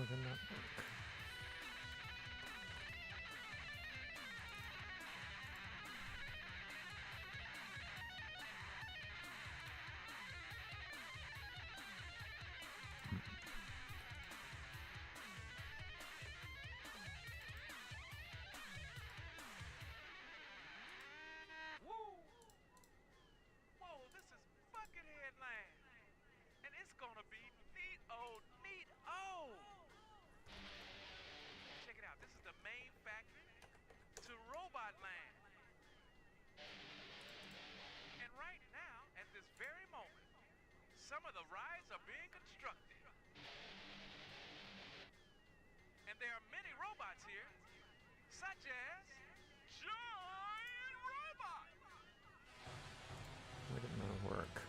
did not work? Whoa, this is Buckethead Land. And it's gonna be neat-o. Check it out, this is the main factory to Robot Land. And right now, at this very moment, some of the rides are being constructed. And there are many robots here, such as Giant Robot. Why didn't that work?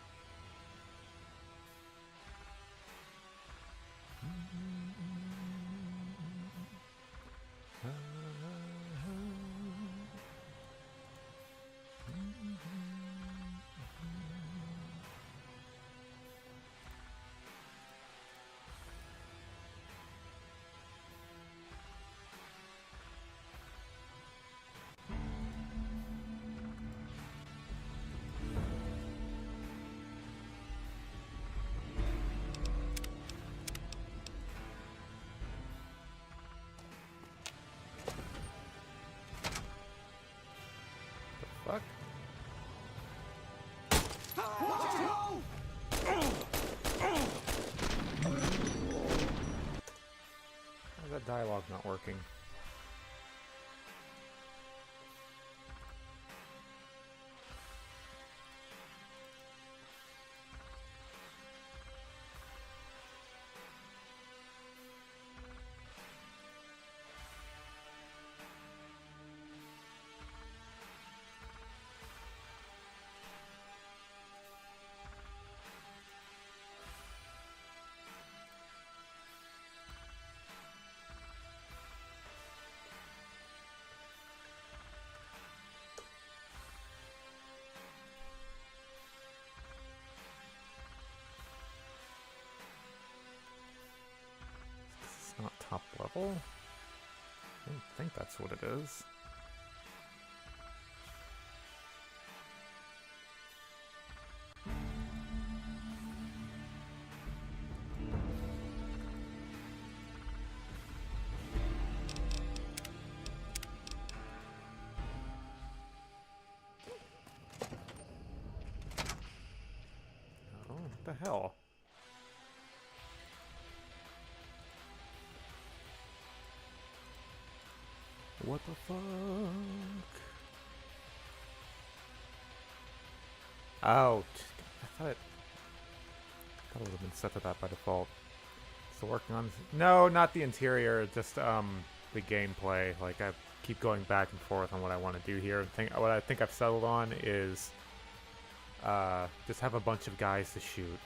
Fuck. How's that dialogue not working? It's not top level? I don't think that's what it is. Oh, what the hell? What the fuck? Oh, I thought it would have been set to that by default. So working on... No, not the interior, just the gameplay. Like, I keep going back and forth on what I want to do here. What I think I've settled on is just have a bunch of guys to shoot.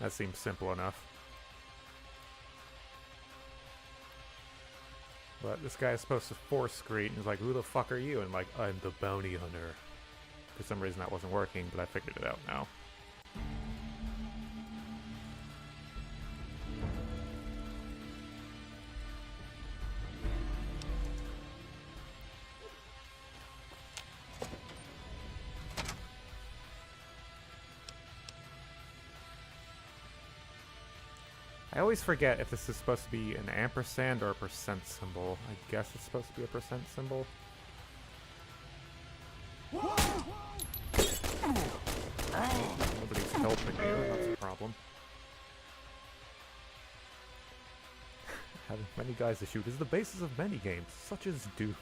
That seems simple enough. But this guy is supposed to force greet, and he's like, "Who the fuck are you?" And I'm like, "I'm the bounty hunter." For some reason that wasn't working, but I figured it out now. I always forget if this is supposed to be an ampersand or a percent symbol. I guess it's supposed to be a percent symbol. Nobody's helping you, that's a problem. Having many guys to shoot is the basis of many games, such as Doom.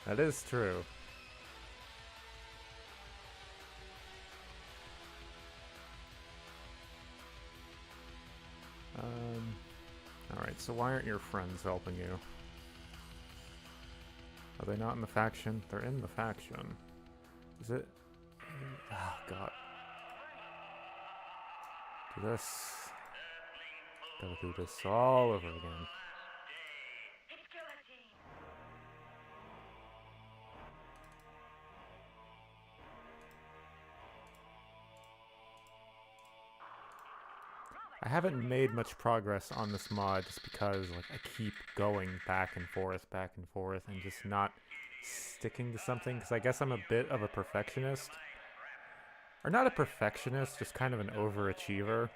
That is true. Alright, so why aren't your friends helping you? Are they not in the faction? They're in the faction. Is it? Oh, God. Do this. Gotta do this all over again. I haven't made much progress on this mod just because like I keep going back and forth, and just not sticking to something because I guess I'm a bit of a perfectionist. Or not a perfectionist, just kind of an overachiever.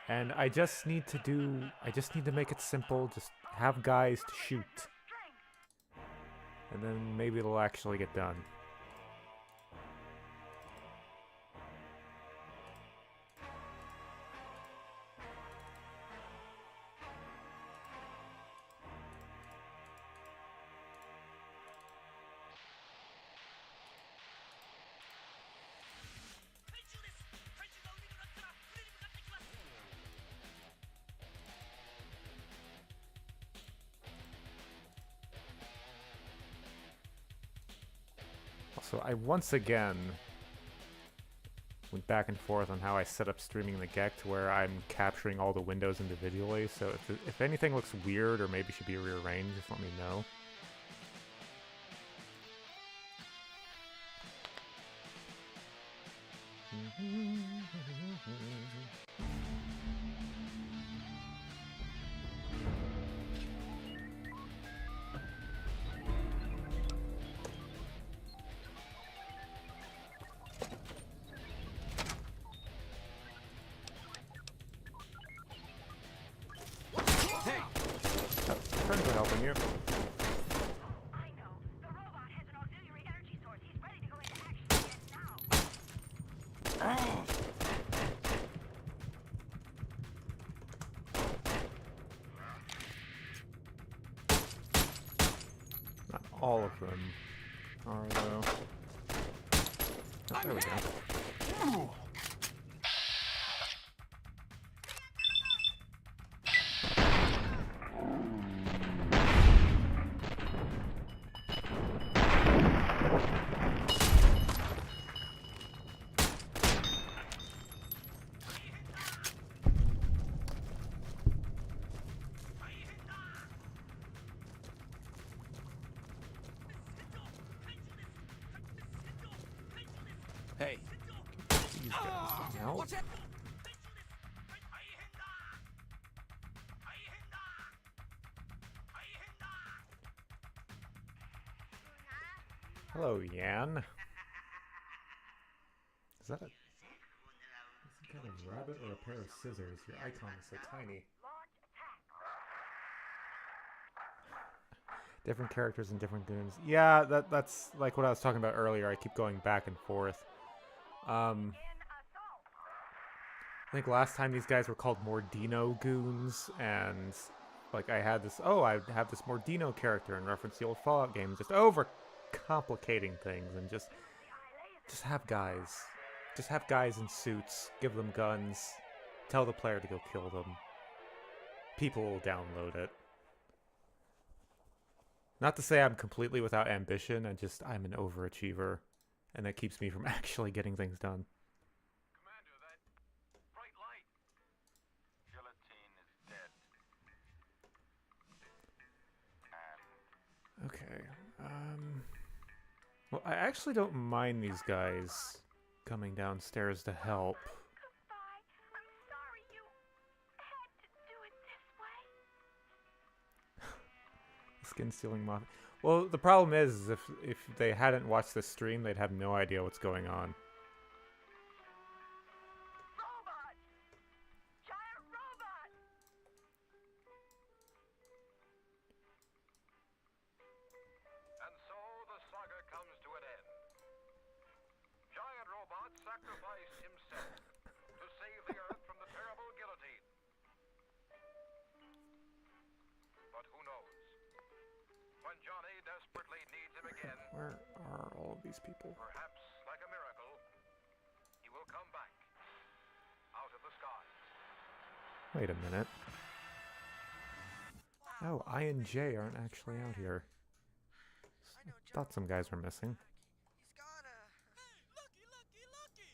And I just need to make it simple, just have guys to shoot. And then maybe it'll actually get done. Also, I once again went back and forth on how I set up streaming the GEC to where I'm capturing all the windows individually, so if anything looks weird or maybe should be rearranged, just let me know. Friends are helping you. I know. The robot has an auxiliary energy source. He's ready to go into action again now. Not all of them are, though. Oh, there we go. Hey. These guys can help. Watch it! Hello, Yan. Is that some kind of rabbit or a pair of scissors? Your icon is so tiny. Different characters and different goons. Yeah, that's like what I was talking about earlier. I keep going back and forth. I think last time these guys were called Mordino goons, and like I have this Mordino character in reference to the old Fallout game, just over complicating things and just have guys in suits, give them guns, tell the player to go kill them. People will download it. Not to say I'm completely without ambition, I'm an overachiever, and that keeps me from actually getting things done. Commander, that bright light. Gelatine is dead. And Okay, well, I actually don't mind these guys coming downstairs to help. Goodbye. I'm sorry you had to do it this way. Skin stealing moth. Well, the problem is if they hadn't watched this stream, they'd have no idea what's going on. Robot! Giant robot! And so the saga comes to an end. Giant Robot sacrificed himself to save the Earth from the terrible guillotine. But who knows? When Johnny desperately needs him again, Where are all of these people? perhaps like a miracle, he will come back out of the sky. Wait a minute. Oh, I and J aren't actually out here. Thought some guys were missing. He's gotta. Hey, looky, looky, looky!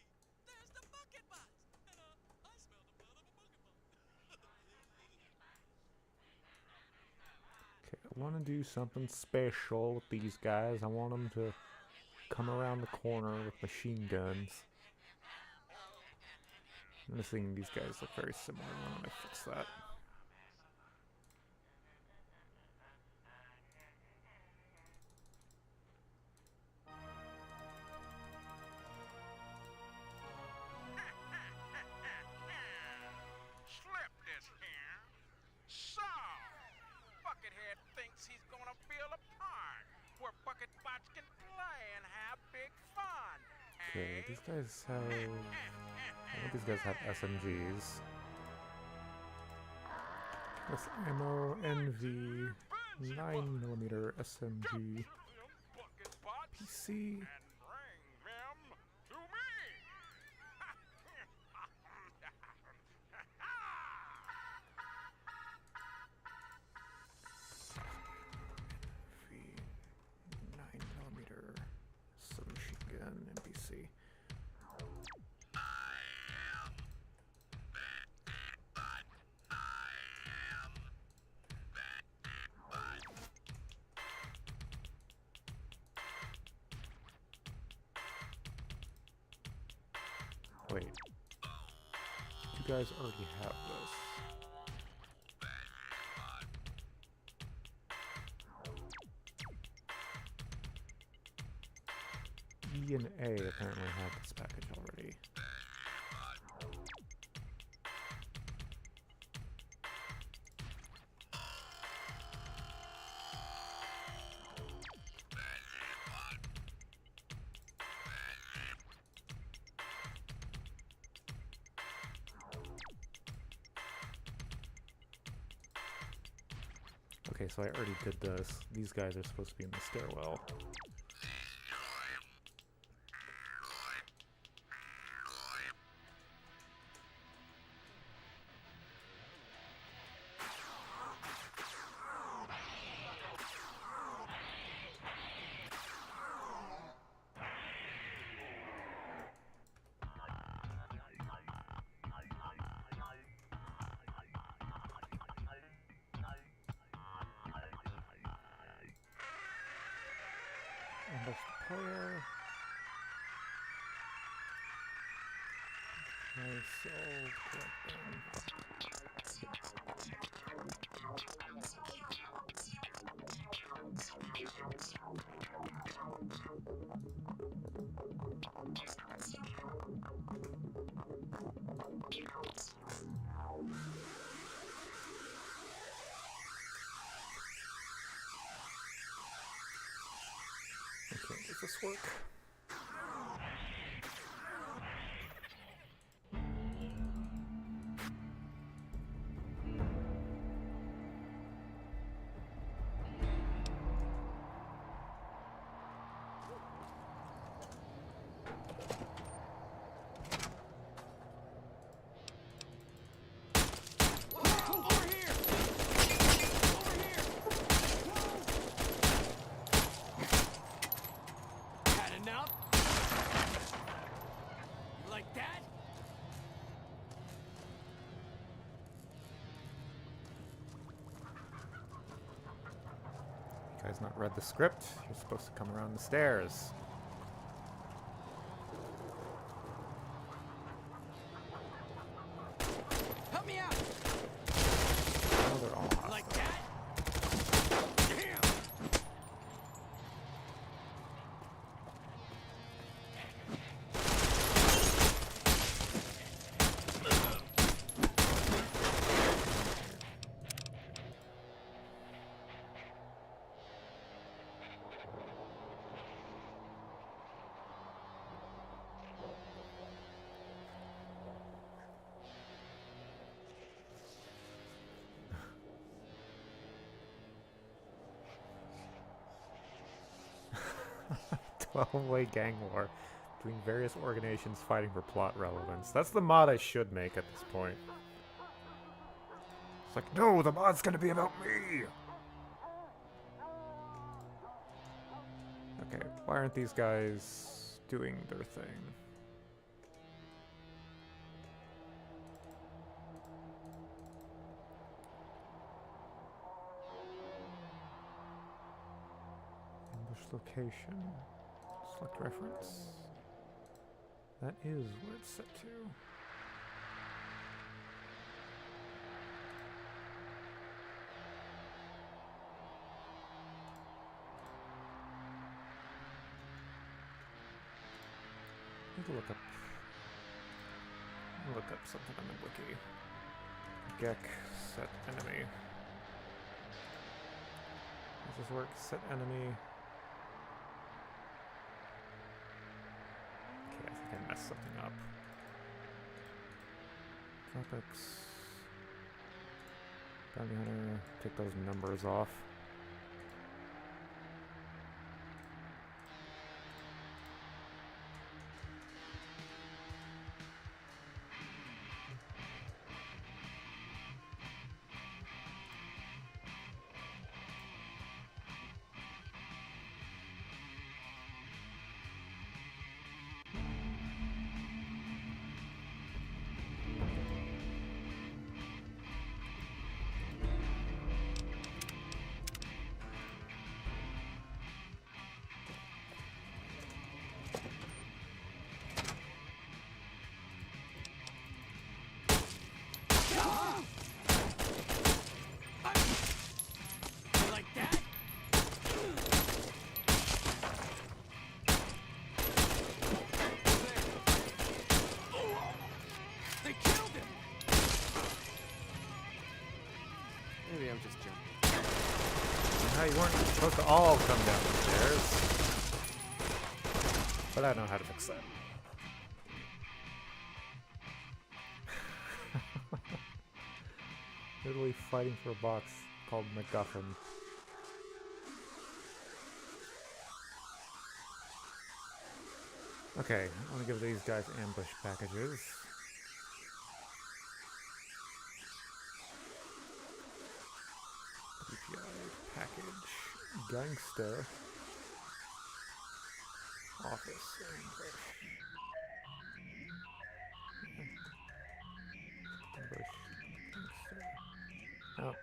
There's the bucket bus! And I smell the blood of a bucket bus. Okay, I want to do something special with these guys. I want them to come around the corner with machine guns. Noticing these guys look very similar. Why don't I fix that? Slip this here. So, Buckethead thinks he's gonna build a park where bucket bots can play and have big fun. Okay, Eh? these guys have... I think these guys have SMGs. This ammo, NV, 9mm SMG, Bucket bots PC. and bring them to me. V 9mm submachine gun, NPC. Wait. You guys already have this. E and A apparently have this package already. Okay, so I already did this. These guys are supposed to be in the stairwell. And that's the player. Okay, so collect them. Okay, does this work? Had enough? You like that? You guys not read the script? You're supposed to come around the stairs. Help me out! Oh, they're all hostile. Like that? Damn! Twelve-way gang war between various organizations fighting for plot relevance. That's the mod I should make at this point. It's like, no, the mod's gonna be about me! Okay, why aren't these guys doing their thing? Ambush location. Select reference. That is where it's set to. look up something on the wiki. Gek set enemy. Does this work? Set enemy. Okay, I think I messed something up. Tropics. Bounty hunter. Take those numbers off. You like that? They killed him! Maybe I'm just jumping. Now you weren't supposed to all come down the stairs. But I know how to fix that. Literally fighting for a box called MacGuffin. Okay, I want to give these guys ambush packages. WPI package. Gangster. Office ambush. Ambush. Gangster. Oh.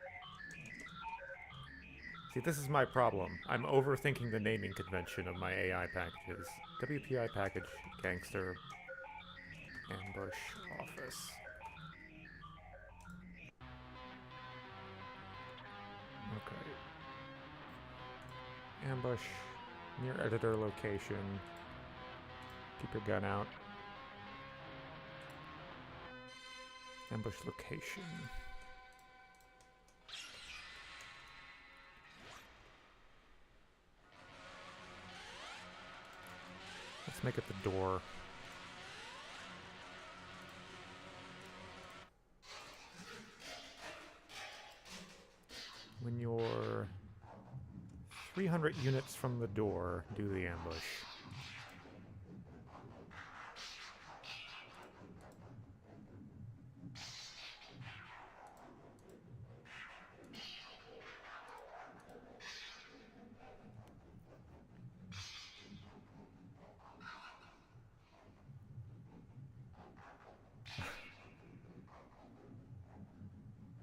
See, this is my problem. I'm overthinking the naming convention of my AI packages. WPI package, gangster, ambush, office. Okay. Ambush, near editor location. Keep your gun out. Ambush location. Let's make it the door. When you're 300 units from the door, do the ambush.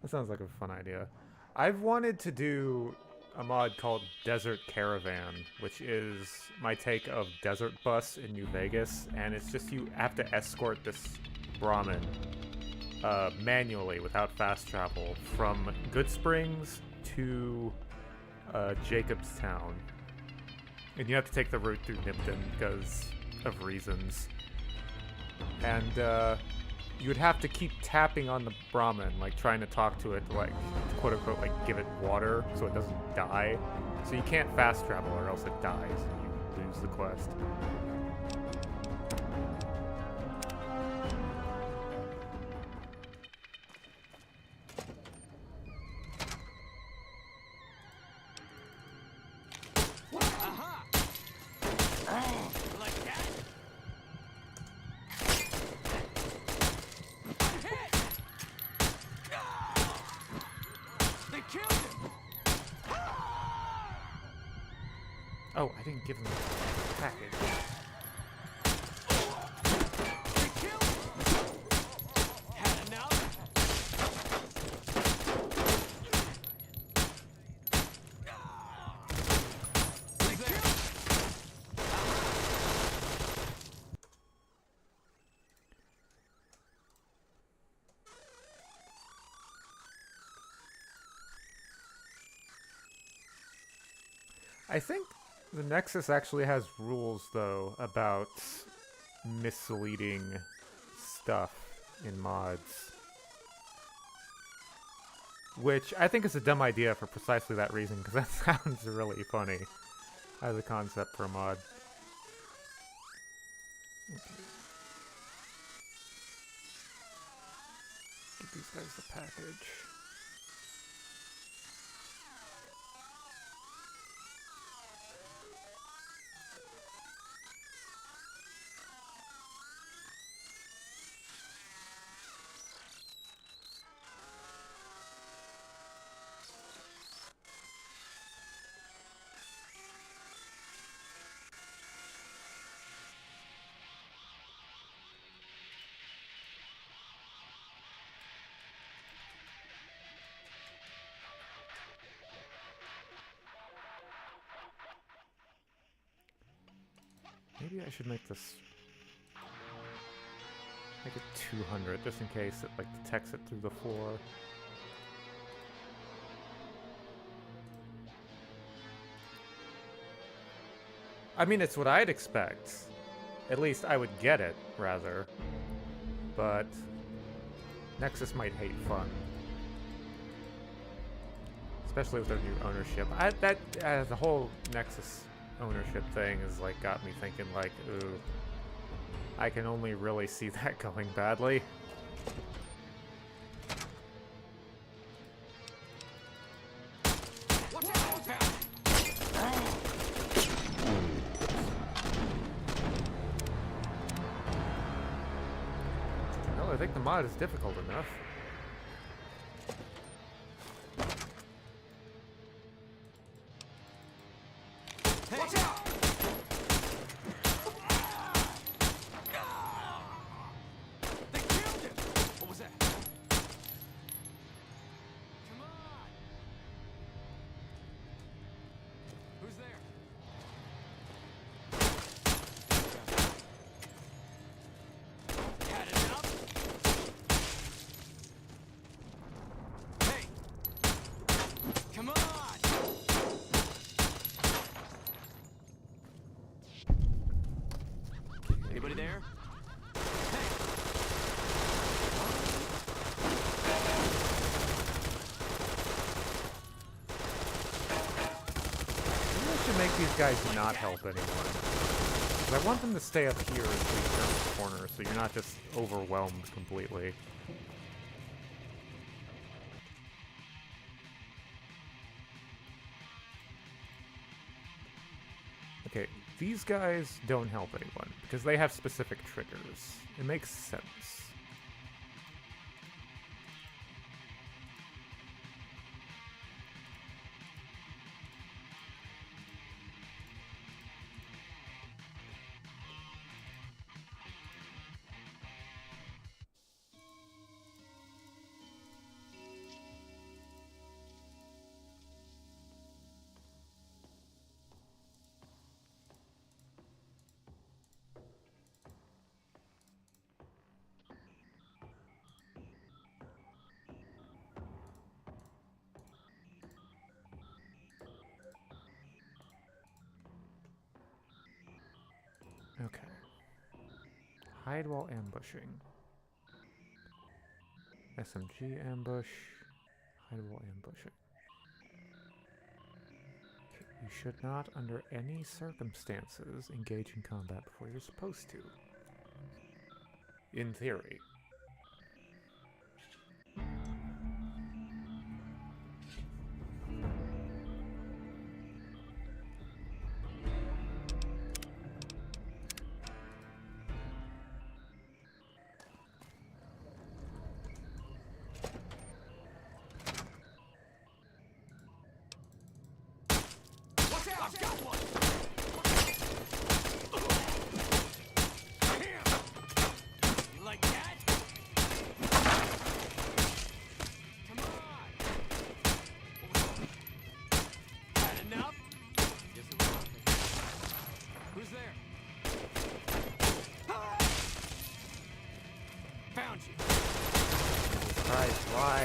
That sounds like a fun idea. I've wanted to do a mod called Desert Caravan, which is my take of Desert Bus in New Vegas, and it's just you have to escort this Brahmin manually without fast travel from Good Springs to Jacobstown. And you have to take the route through Nipton because of reasons. And you would have to keep tapping on the Brahmin, like trying to talk to it to like, quote unquote, like give it water so it doesn't die. So you can't fast travel or else it dies and you lose the quest. Aha! You like that? I'm hit! They killed him! Oh, I didn't give them the package. They killed him! Had enough? They killed him! I think the Nexus actually has rules, though, about misleading stuff in mods. Which I think is a dumb idea for precisely that reason, because that sounds really funny as a concept for a mod. Okay. Give these guys the package. Maybe I should make this... make it 200, just in case it, like, detects it through the floor. I mean, it's what I'd expect. At least I would get it, rather. But... Nexus might hate fun. Especially with their new ownership. The whole Nexus ownership thing has like got me thinking like, ooh, I can only really see that going badly. Well, I think the mod is difficult enough. Anybody there? Maybe I should make these guys not help anyone. 'Cause I want them to stay up here until you turn the corner, so you're not just overwhelmed completely. Okay, these guys don't help anyone, because they have specific triggers. It makes sense. Okay. Hide while ambushing. SMG ambush. Hide while ambushing. Okay. You should not, under any circumstances, engage in combat before you're supposed to. In theory. I've got one! You like that? Come on! Had enough? Yes, it was. Who's there? Found you. Christ, why?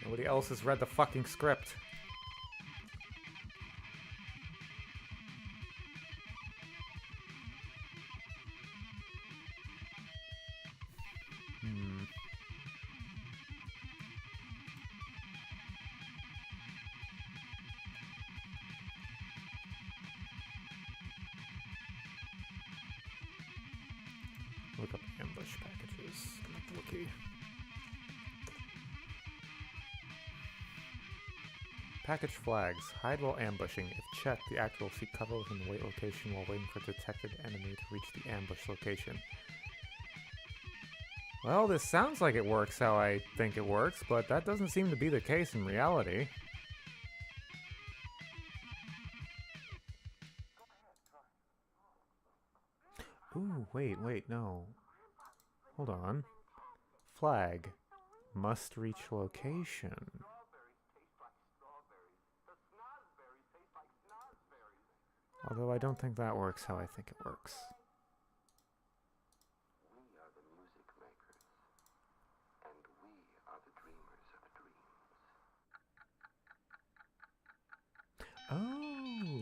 Nobody else has read the fucking script. Package flags. Hide while ambushing. If checked, the actor will seek cover within the wait location while waiting for a detected enemy to reach the ambush location. Well, this sounds like it works how I think it works, but that doesn't seem to be the case in reality. Ooh, wait, no. Hold on. Flag. Must reach location. Although I don't think that works how I think it works. We are the music makers, and we are the dreamers of dreams.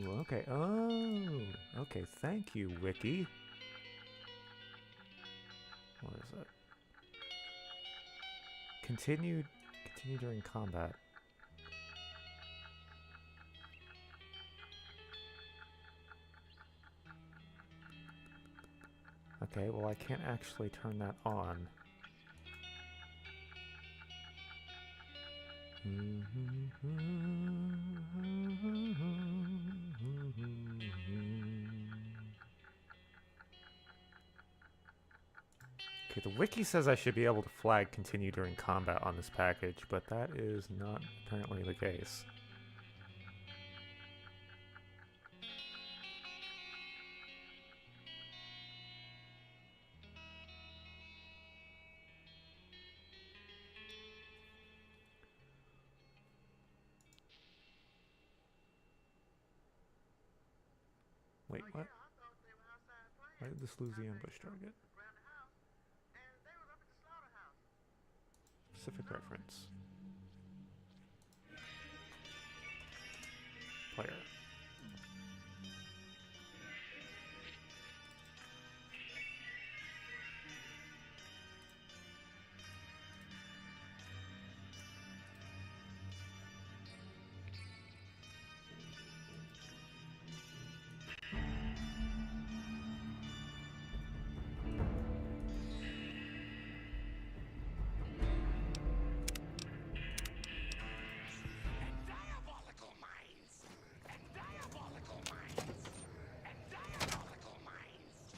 Oh, okay. Oh, okay. Thank you, Wiki. What is it? Continue during combat. Okay, well I can't actually turn that on. Okay, the wiki says I should be able to flag continue during combat on this package, but that is not apparently the case. Wait, what? Why did this lose the ambush target? Specific reference. Player. Diabolical minds! And diabolical minds! And diabolical minds!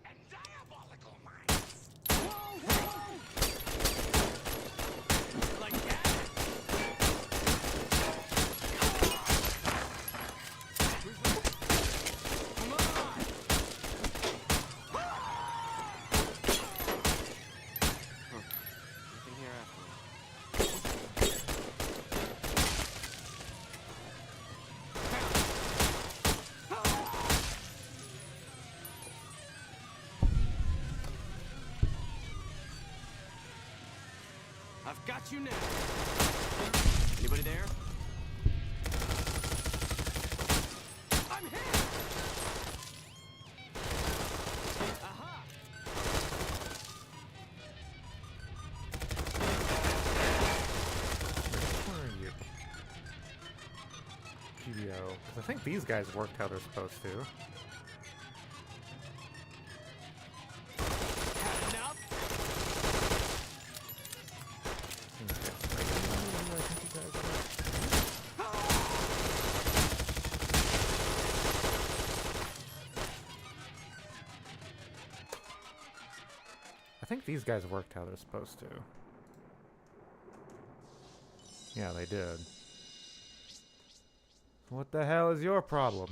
And diabolical minds! Whoa, whoa! Like that? Come on! Nothing here after all. I've got you now. Anybody there? I'm here. Aha! Where are you? GBO. 'Cause I think these guys worked how they're supposed to. Had enough? I think these guys worked how they're supposed to. Yeah, they did. What the hell is your problem?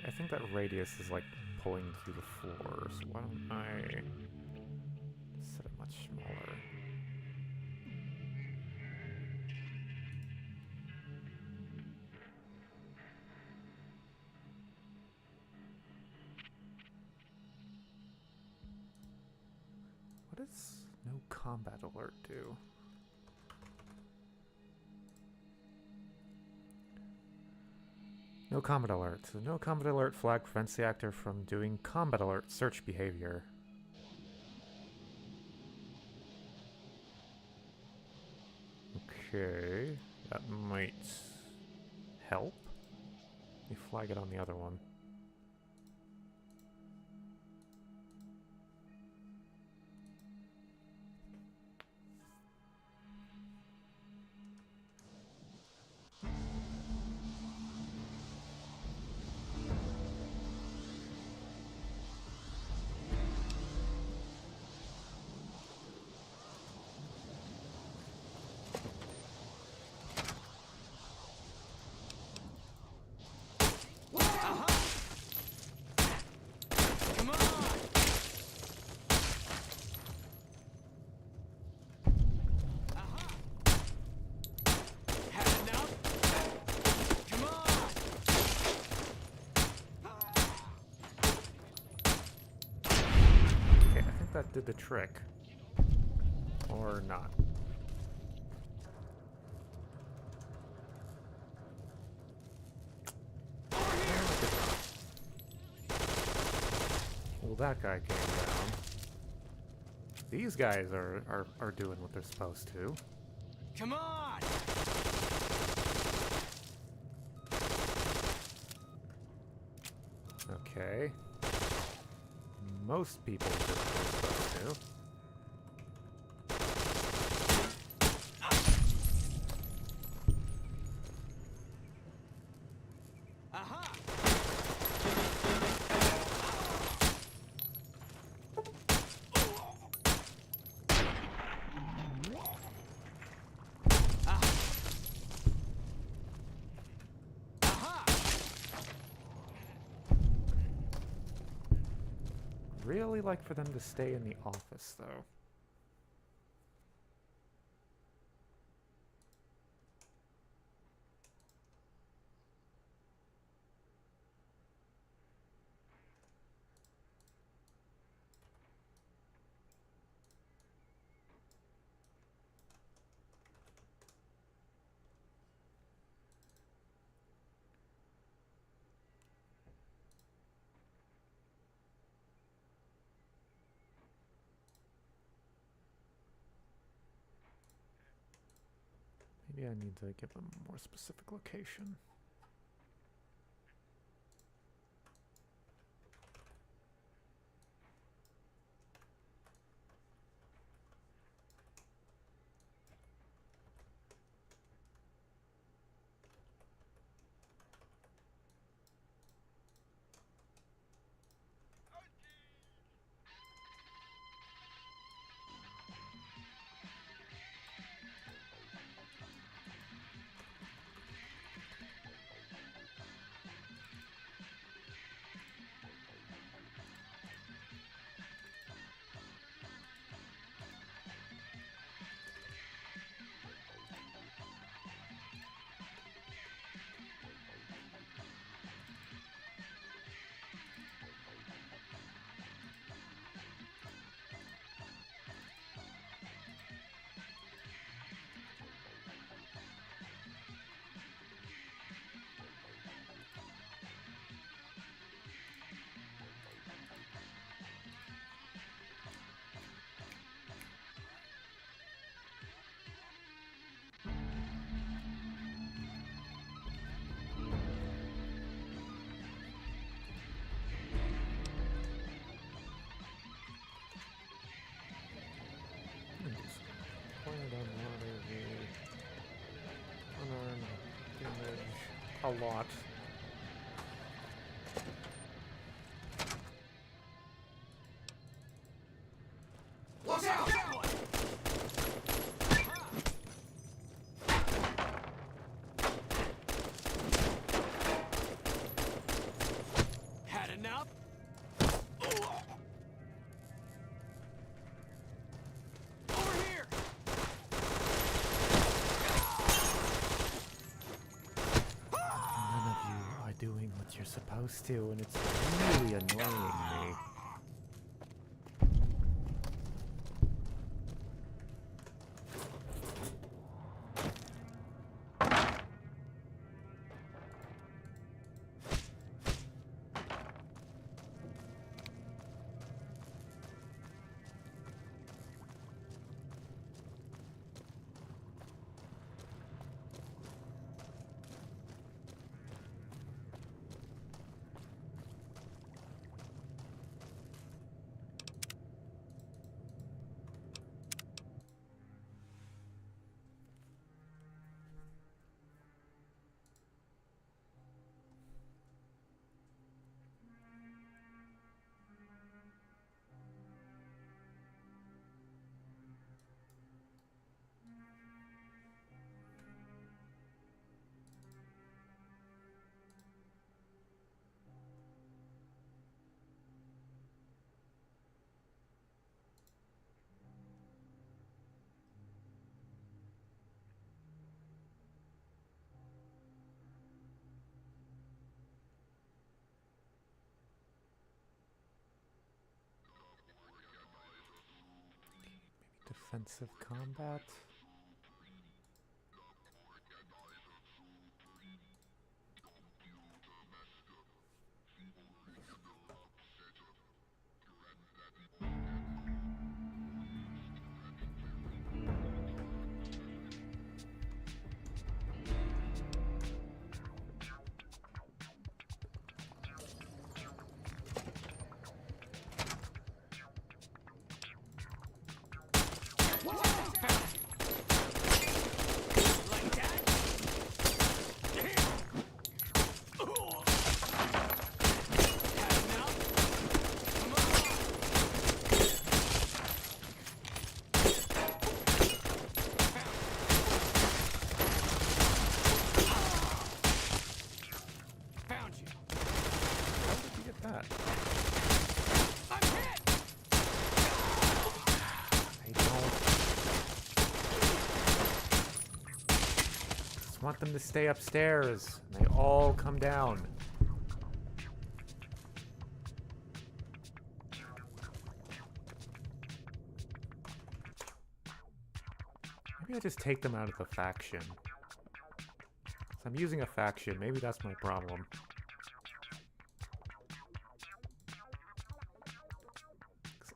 I think that radius is like pulling through the floor, so why don't I set it much smaller? What does no combat alert do? No combat alert. So no combat alert flag prevents the actor from doing combat alert search behavior. Okay, that might help. Let me flag it on the other one. Come on! Aha! Had enough? Come on! Okay, I think that did the trick. Or not. Well, that guy came down. These guys are doing what they're supposed to. Come on! Okay. Most people did what they're supposed to. Aha! Aha! Really like for them to stay in the office, though. Maybe I need to give them a more specific location. Planet on water, unarmed damage, a lot. Watch out! Had enough? Over here! None of you are doing what you're supposed to, and it's really annoying me. Offensive combat. Like that? Had enough? Come on! Found you. How did you get that? I'm hit! I don't. Just want them to stay upstairs. And they all come down. Maybe I just take them out of the faction. 'Cause I'm using a faction. Maybe that's my problem.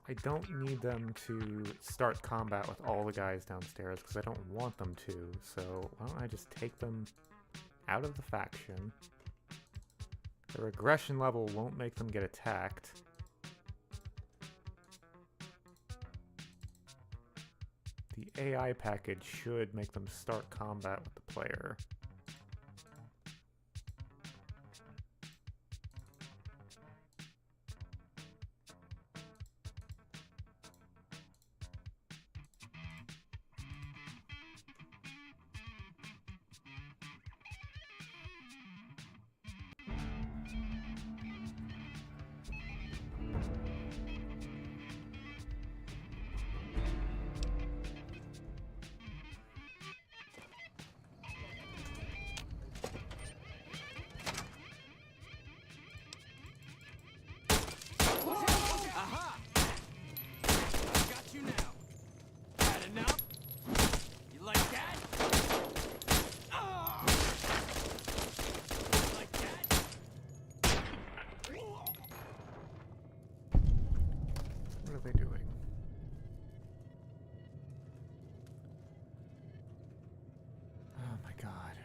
I don't need them to start combat with all the guys downstairs because I don't want them to, so why don't I just take them out of the faction. Their aggression level won't make them get attacked. The AI package should make them start combat with the player. Aha! I've got you now. Had enough? You like that? Ah! Like that? What are they doing? Oh my god.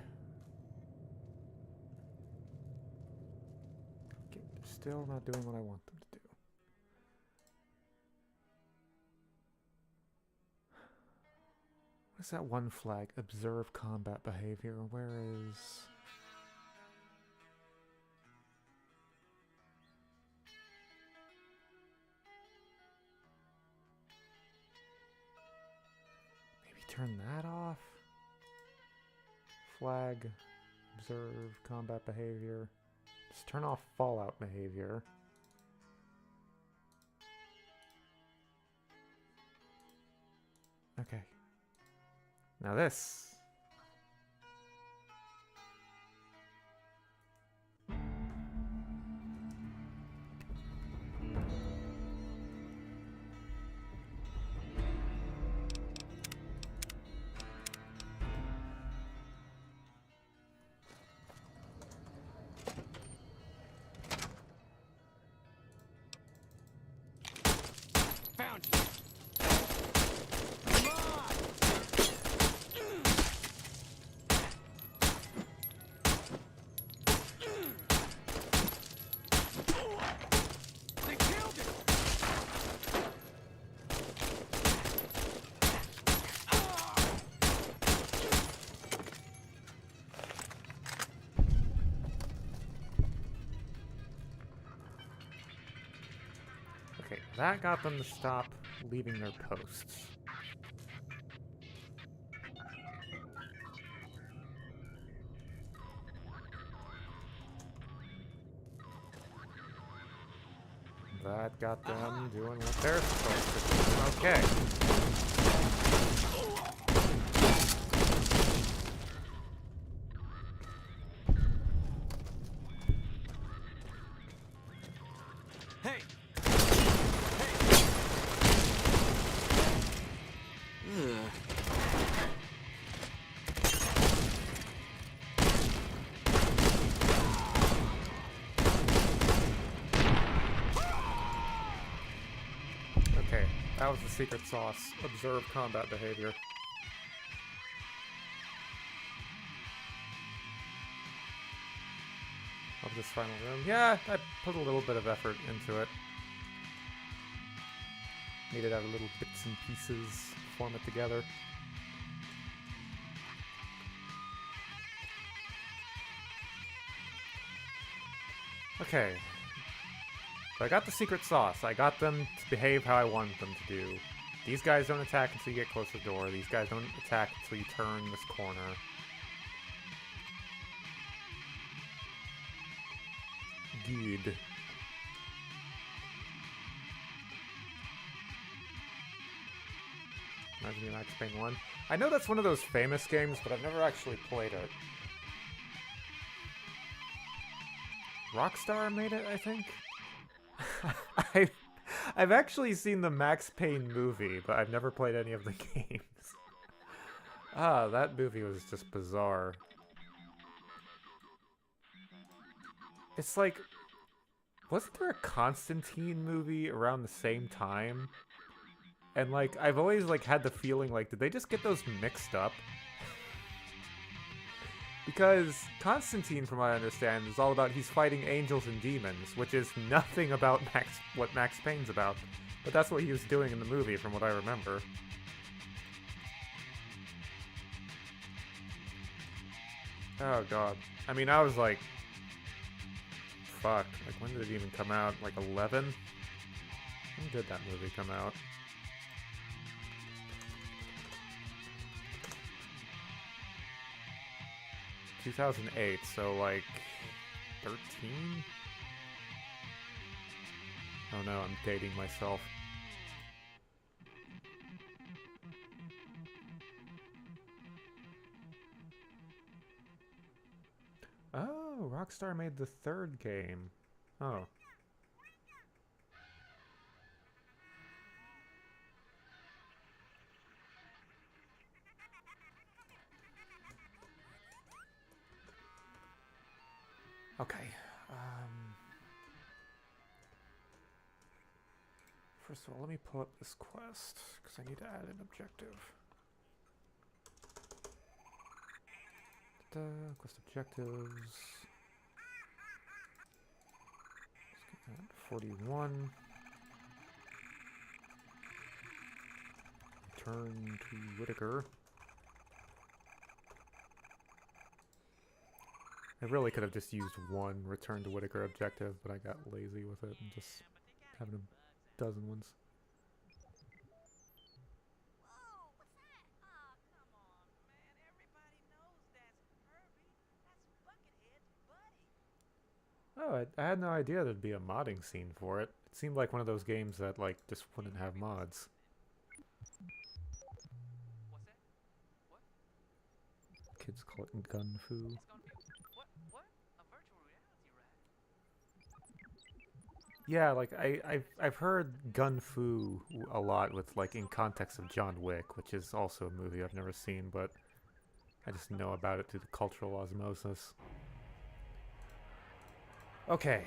Okay, they're still not doing what I want them to do. What is that one flag? Observe combat behavior. Where is... Maybe turn that off? Flag. Observe combat behavior. Just turn off fallout behavior. Okay. Now this. Found you. Come on! They killed it! Okay, that got them to stop leaving their posts. That got them doing what they're supposed to do. Okay. Hey! Hey! That was the secret sauce. Observe combat behavior. Of this final room. Yeah, I put a little bit of effort into it. Made it out of little bits and pieces, form it together. Okay. So I got the secret sauce. I got them to behave how I wanted them to do. These guys don't attack until you get close to the door. These guys don't attack until you turn this corner. Good. Imagine me Max Payne 1. I know that's one of those famous games, but I've never actually played it. Rockstar made it, I think? I've actually seen the Max Payne movie, but I've never played any of the games. Ah, that movie was just bizarre. It's like, wasn't there a Constantine movie around the same time? And like, I've always like had the feeling like, did they just get those mixed up? Because Constantine, from what I understand, is all about he's fighting angels and demons, which is nothing about what Max Payne's about. But that's what he was doing in the movie, from what I remember. Oh god. I mean, I was like, fuck, like when did it even come out? Like 11? When did that movie come out? – 2008, so like 13? Oh no, I'm dating myself. Oh, Rockstar made the third game. Oh. Okay. First of all, let me pull up this quest, because I need to add an objective. Quest objectives. Let's get that 41. Return to Whitaker. I really could have just used one Return to Whitaker objective, but I got lazy with it and just having a dozen ones. Whoa, what's that? Aw, come on, man. Everybody knows that's Herbie. That's Buckethead's buddy. Oh, I had no idea there'd be a modding scene for it. It seemed like one of those games that like just wouldn't have mods. What's that? What? Kids call it gun foo. It's gonna be what? What? A virtual reality ride? Yeah, like I've heard gun foo a lot with like in context of John Wick, which is also a movie I've never seen, but I just know about it through the cultural osmosis. Okay,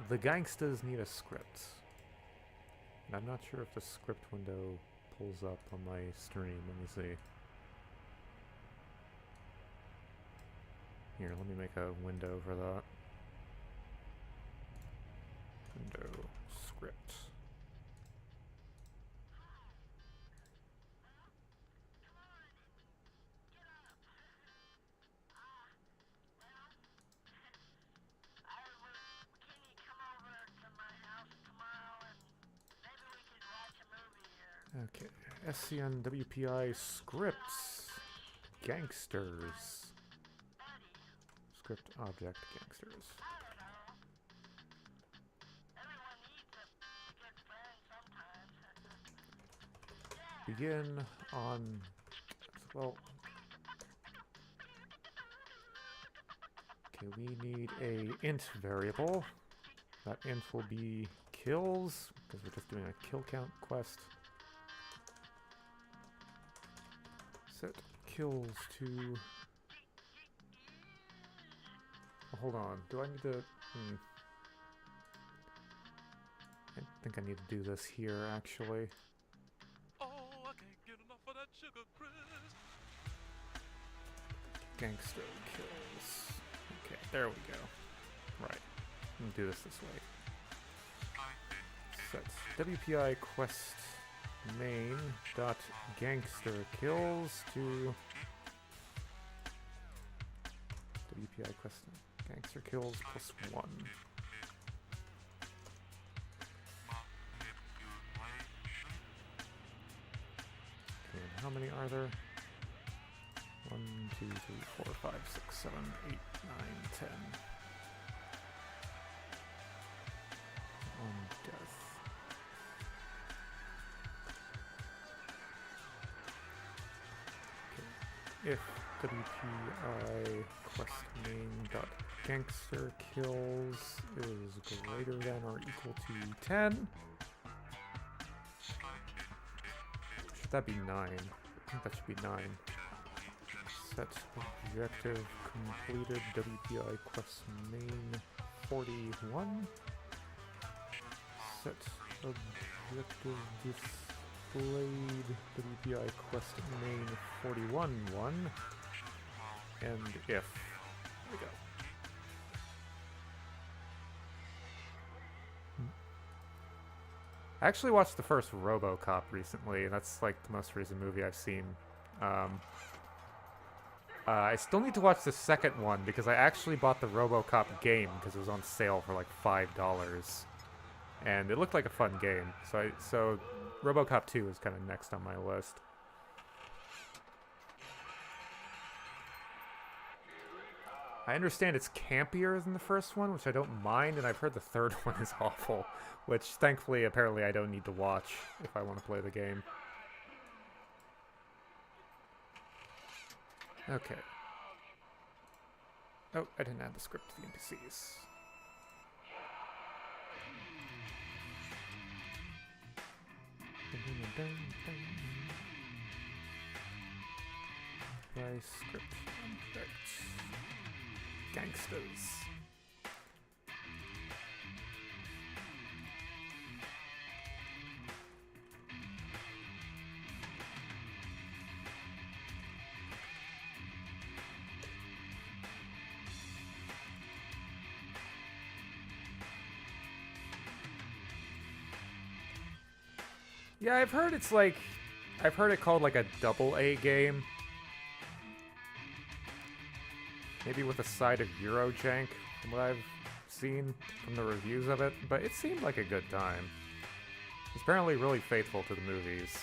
the gangsters need a script, and I'm not sure if the script window pulls up on my stream. Let me see. Here, let me make a window for that. Window script. Okay, SCNWPI scripts, gangsters, script object gangsters. Begin on, well, okay, we need a int variable. That int will be kills, because we're just doing a kill count quest. Set kills to, oh, hold on, do I need to, think I need to do this here, actually. Oh, I can't get enough of that sugar crisp. Gangster kills. Okay, there we go. Right. I'm gonna do this way. Set WPI quest main dot gangster kills to WPI quest gangster kills +1. Okay, and how many are there? 1, 2, 3, 4, 5, 6, 7, 8, 9, 10. On death. Okay. If WPI quest main dot gangster kills is greater than or equal to 10. Should that be 9? I think that should be 9. Set objective completed WPI quest main 41. Set objective displayed WPI quest main 41 1. And if. There we go. I actually watched the first RoboCop recently, and that's like the most recent movie I've seen. I still need to watch the second one because I actually bought the RoboCop game because it was on sale for like $5, and it looked like a fun game. So RoboCop 2 is kind of next on my list. I understand it's campier than the first one, which I don't mind, and I've heard the third one is awful, which thankfully apparently I don't need to watch if I want to play the game. Okay. Oh, I didn't add the script to the NPCs. Play script. Right. Gangsters. Yeah, I've heard it called like a AA game. Maybe with a side of Eurojank, from what I've seen from the reviews of it, but it seemed like a good time. It's apparently really faithful to the movies.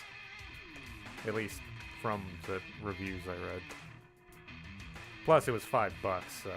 At least from the reviews I read. Plus it was $5, so...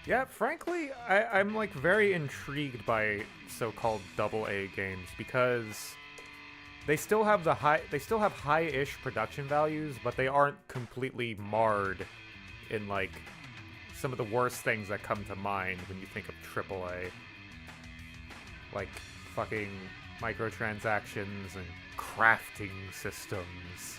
Yeah, frankly, I'm like very intrigued by so-called AA games because they still have high-ish production values, but they aren't completely marred in like some of the worst things that come to mind when you think of AAA. Like fucking microtransactions and crafting systems.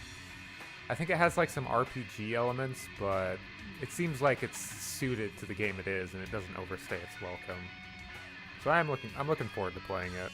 I think it has like some RPG elements, but it seems like it's suited to the game it is, and it doesn't overstay its welcome. So I'm looking forward to playing it.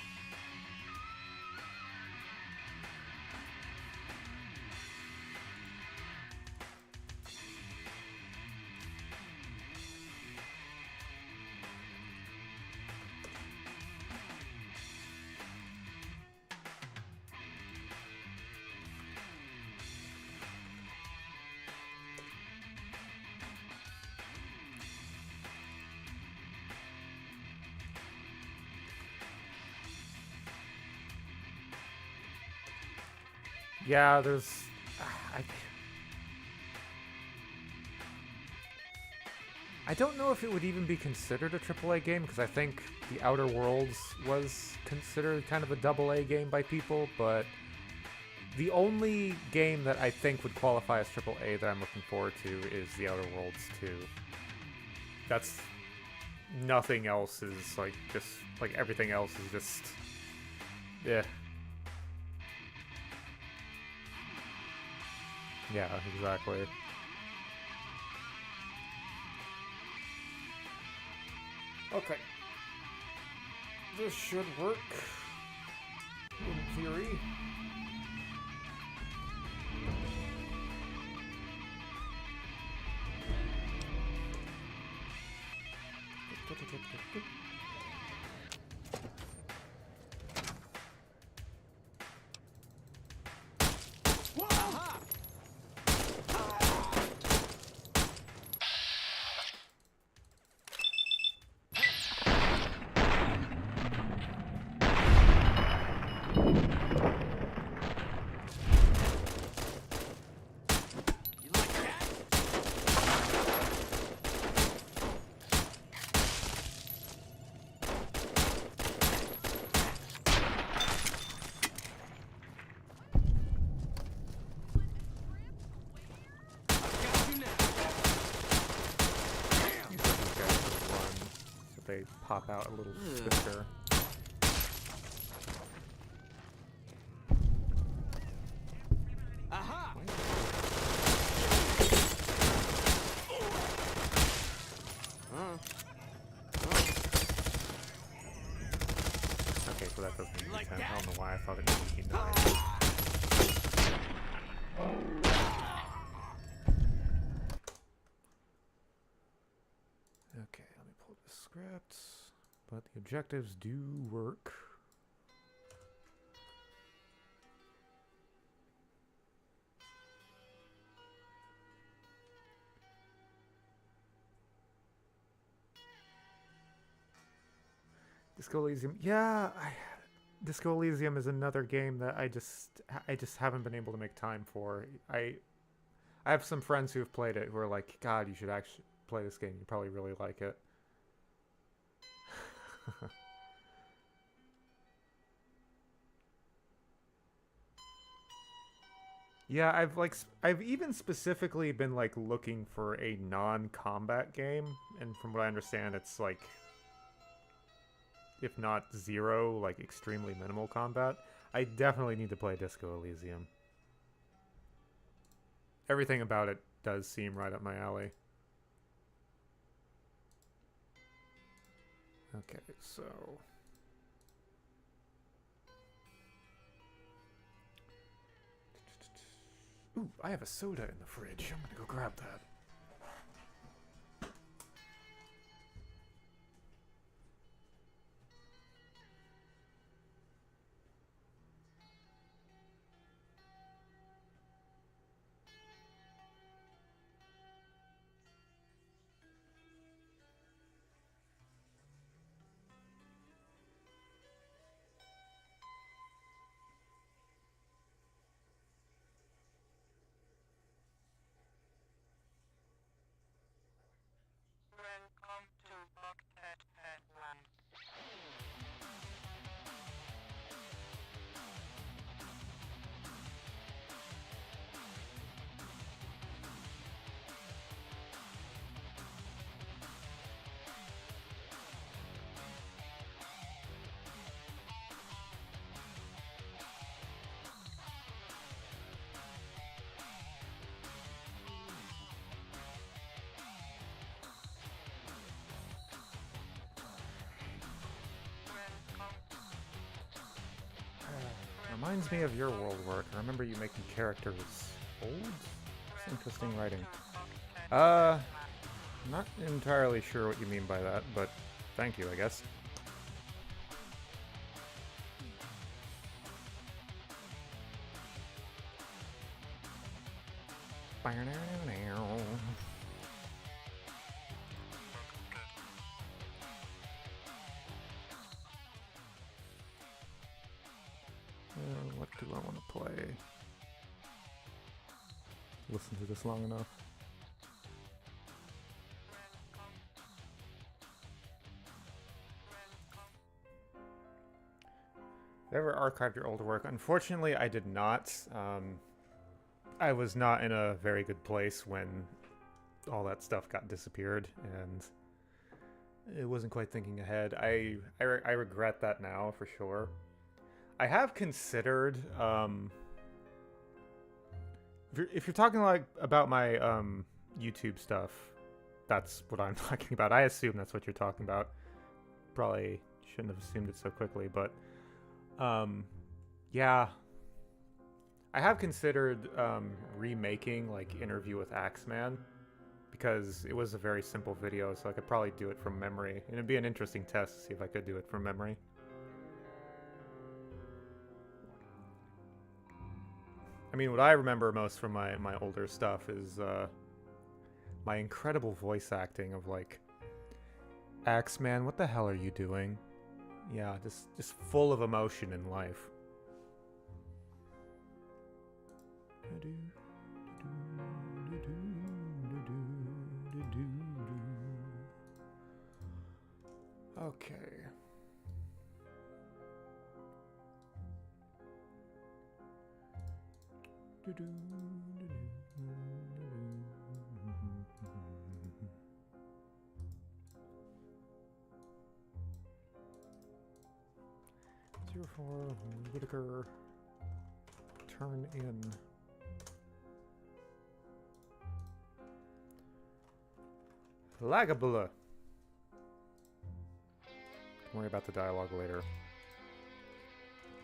Yeah, there's... I don't know if it would even be considered a AAA game, because I think The Outer Worlds was considered kind of a AA game by people, but The only game that I think would qualify as AAA that I'm looking forward to is The Outer Worlds 2. That's... Nothing else is, like, just... Like, everything else is just... Yeah. Yeah, exactly. Okay. This should work. In theory. Aha! You like that? Got you now. These guys just run, so they pop out a little swifter. Aha! Okay, so that doesn't need Like 10. I that? don't know why I thought it needed 9. Okay, let me pull the script. But the objectives do work. Disco Elysium, yeah, Disco Elysium is another game that I just haven't been able to make time for. I have some friends who have played it who are like, God, you should actually play this game. You probably really like it. Yeah, I've even specifically been like looking for a non-combat game, and from what I understand, it's like, if not zero, like extremely minimal combat. I definitely need to play Disco Elysium. Everything about it does seem right up my alley. Okay, so... Ooh, I have a soda in the fridge. I'm gonna go grab that. Welcome to Buckhead Headland. Reminds me of your world work. I remember you making characters old? That's interesting writing. Not entirely sure what you mean by that, but thank you, I guess. What do I want to play? Listen to this long enough. If there ever archived your older work? Unfortunately, I did not. I was not in a very good place when all that stuff got disappeared, and it wasn't quite thinking ahead. I regret that now, for sure. I have considered, if you're talking like about my YouTube stuff, that's what I'm talking about. I assume that's what you're talking about. Probably shouldn't have assumed it so quickly, but yeah. I have considered remaking like Interview with Axeman, because it was a very simple video, so I could probably do it from memory. And it'd be an interesting test to see if I could do it from memory. I mean, what I remember most from my older stuff is my incredible voice acting of like, Axeman, what the hell are you doing? Yeah, just full of emotion in life. Okay. Zero 04 Whitaker, turn in. Lagabula. Don't worry about the dialogue later.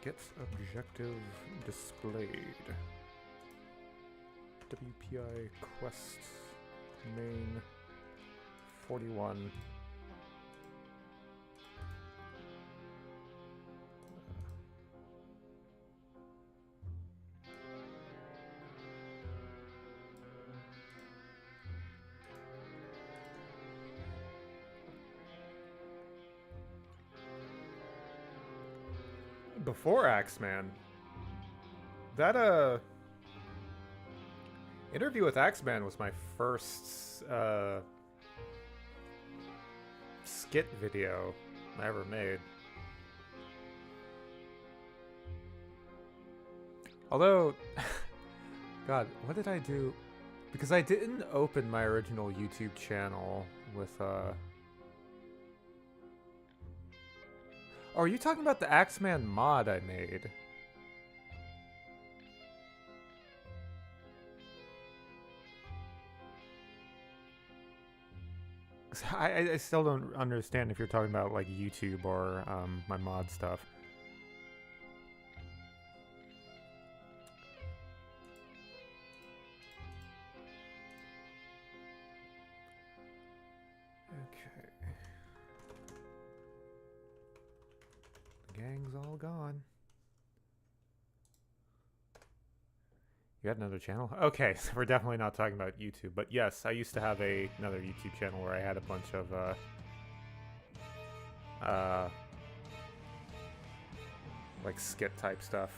Gets objective displayed. WPI quest main 41. Before Axeman, that Interview with Axeman was my first skit video I ever made. Although, God, what did I do? Because I didn't open my original YouTube channel with Oh, are you talking about the Axeman mod I made? I still don't understand if you're talking about like YouTube or my mod stuff. Okay. The gang's all gone. You got another channel? Okay, so we're definitely not talking about YouTube, but yes, I used to have another YouTube channel where I had a bunch of like skit type stuff.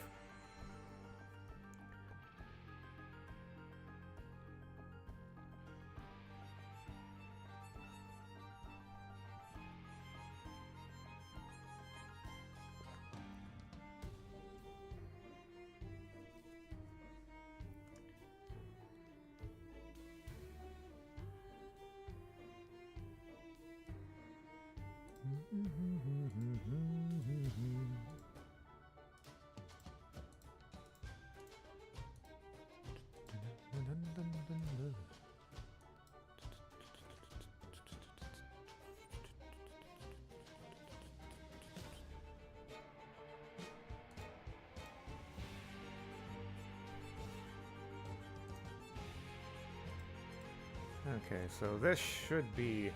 Okay, so this should be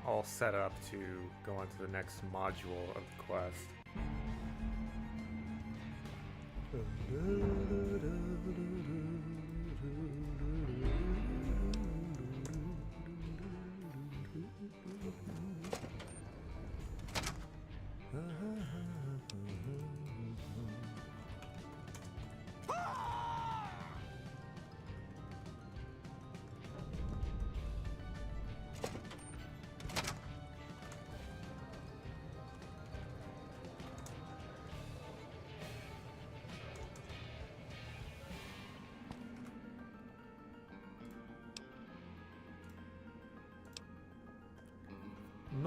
all set up to go on to the next module of the quest.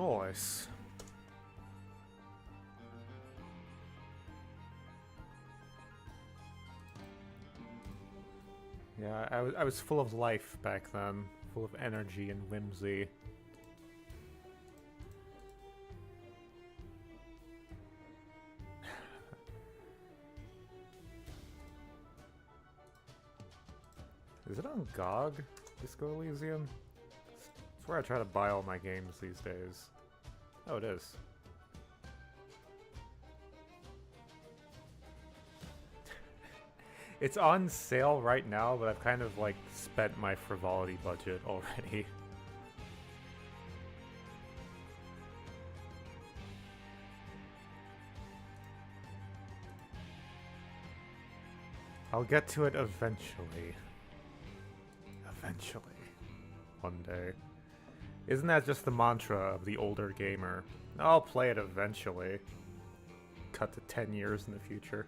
Nice. Yeah, I was full of life back then, full of energy and whimsy. Is it on GOG, Disco Elysium? That's where I try to buy all my games these days. Oh, it is. It's on sale right now, but I've kind of, like, spent my frivolity budget already. I'll get to it eventually. Eventually. One day. Isn't that just the mantra of the older gamer? I'll play it eventually. Cut to 10 years in the future.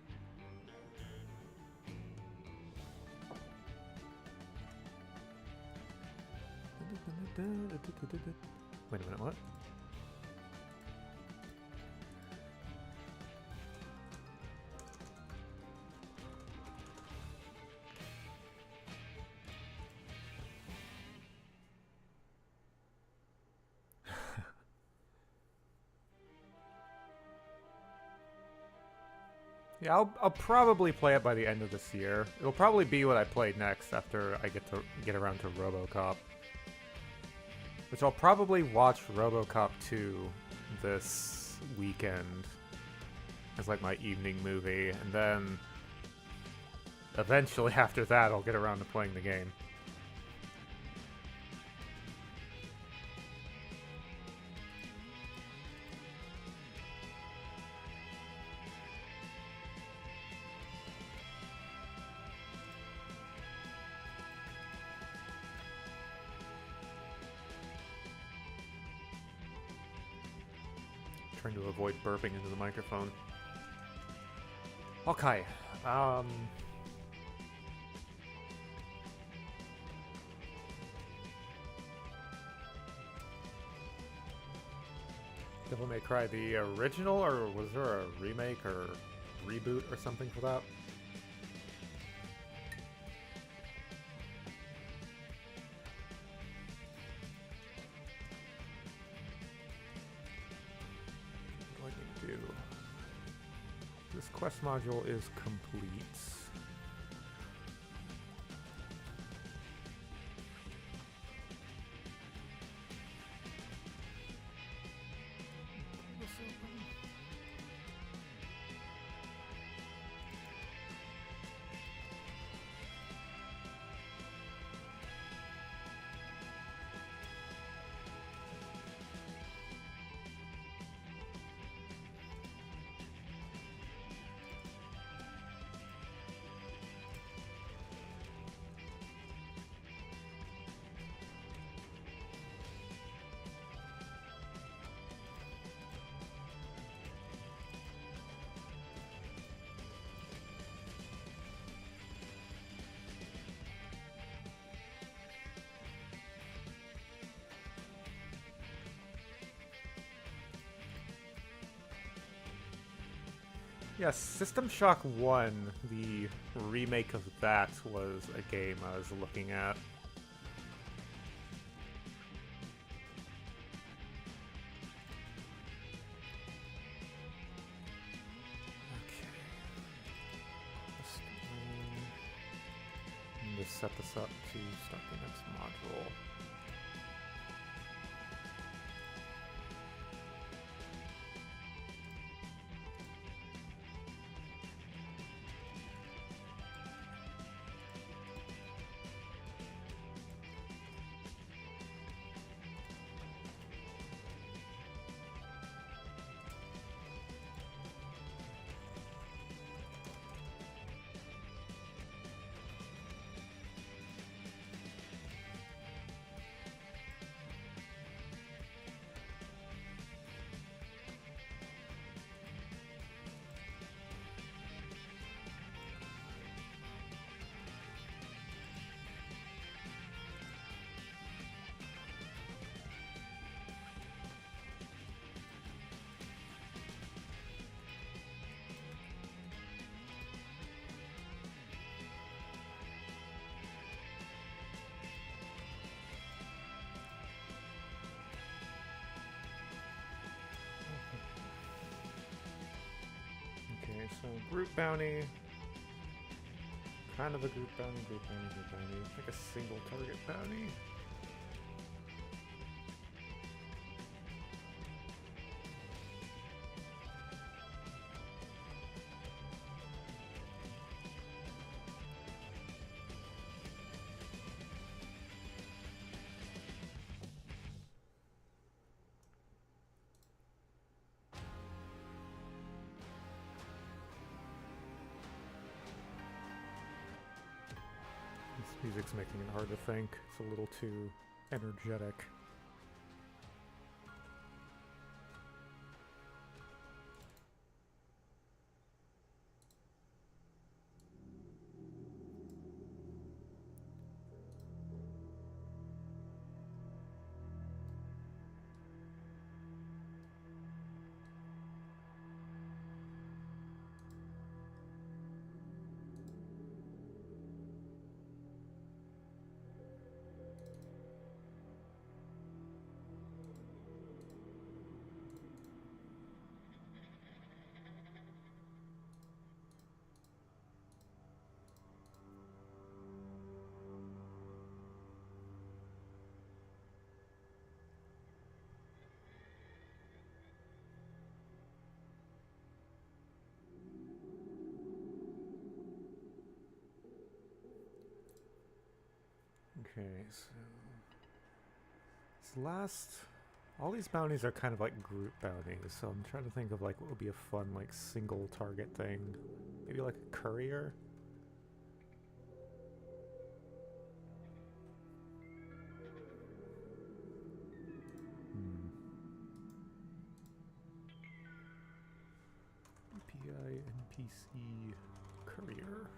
Wait a minute, what? Yeah, I'll probably play it by the end of this year. It'll probably be what I play next after I get around to RoboCop. Which I'll probably watch RoboCop 2 this weekend as like my evening movie, and then eventually after that I'll get around to playing the game. Trying to avoid burping into the microphone. Okay, Devil May Cry, the original, or was there a remake or reboot or something for that? This quest module is complete. Yes, System Shock 1, the remake of that, was a game I was looking at. Okay. Just set this up to start the next module. Group bounty. Kind of a group bounty, group bounty, group bounty. Like a single target bounty. This music's making it hard to think. It's a little too energetic. Okay, so this last, all these bounties are kind of like group bounties, so I'm trying to think of like what would be a fun like single target thing. Maybe like a courier? API NPC courier.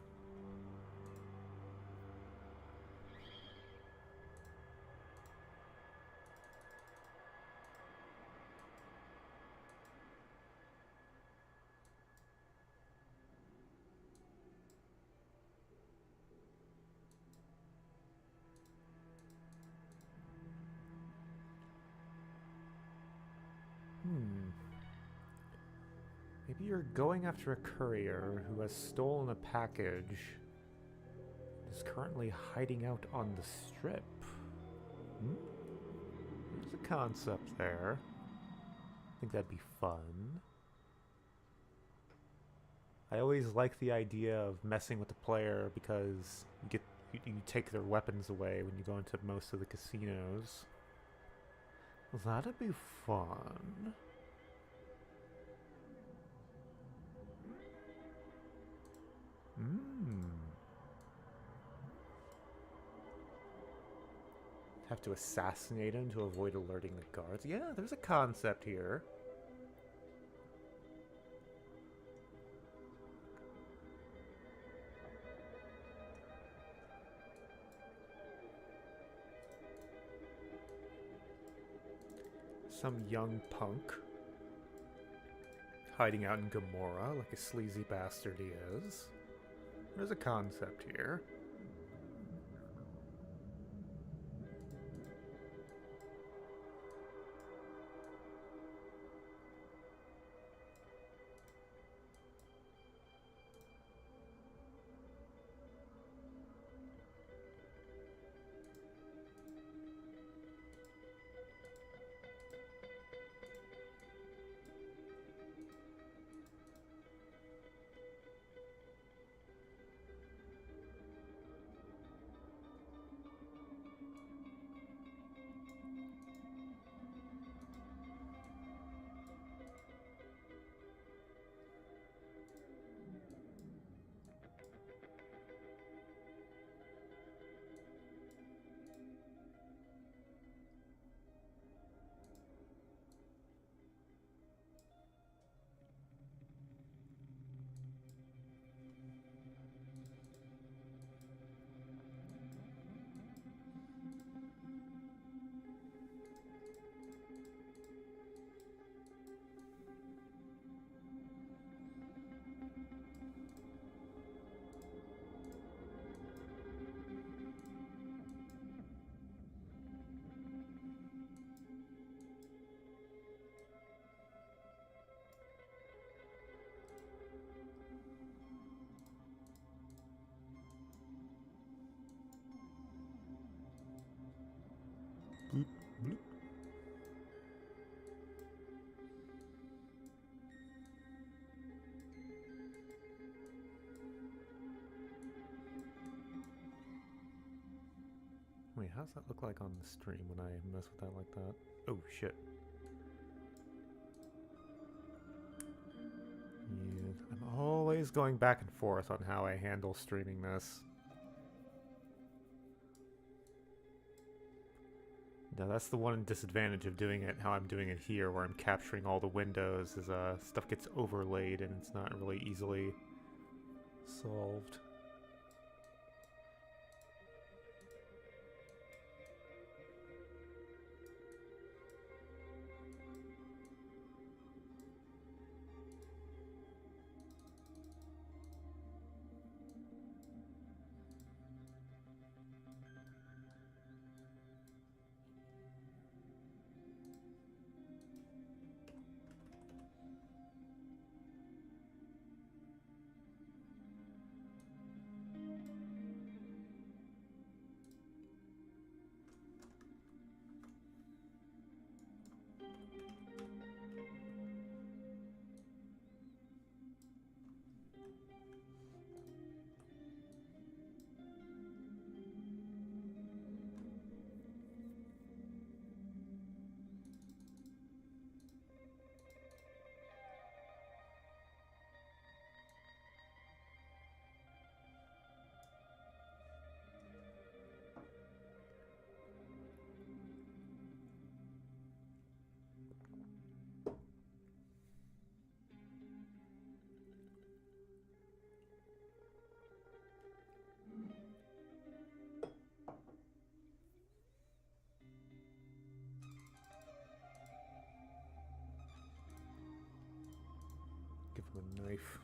Maybe you're going after a courier who has stolen a package and is currently hiding out on the strip. There's a concept there. I think that'd be fun. I always like the idea of messing with the player because you take their weapons away when you go into most of the casinos. That'd be fun. Have to assassinate him to avoid alerting the guards. Yeah, there's a concept here. Some young punk hiding out in Gamora like a sleazy bastard he is. There's a concept here. Wait, how's that look like on the stream when I mess with that like that? Oh, shit. Yeah, I'm always going back and forth on how I handle streaming this. Now that's the one disadvantage of doing it how I'm doing it here, where I'm capturing all the windows, is stuff gets overlaid and it's not really easily solved. Give him a knife.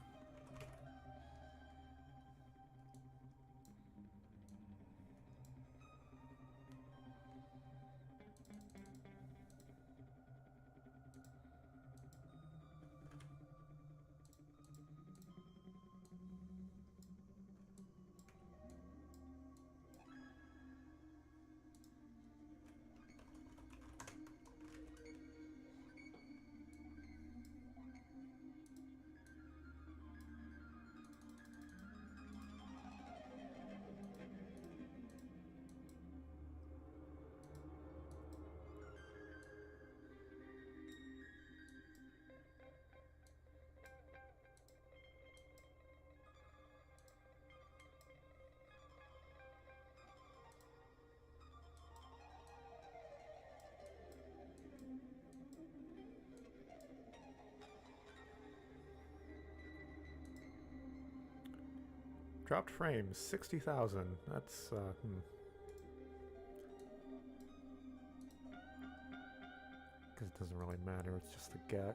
Dropped frames, 60,000. That's, Because it doesn't really matter, it's just the GAC.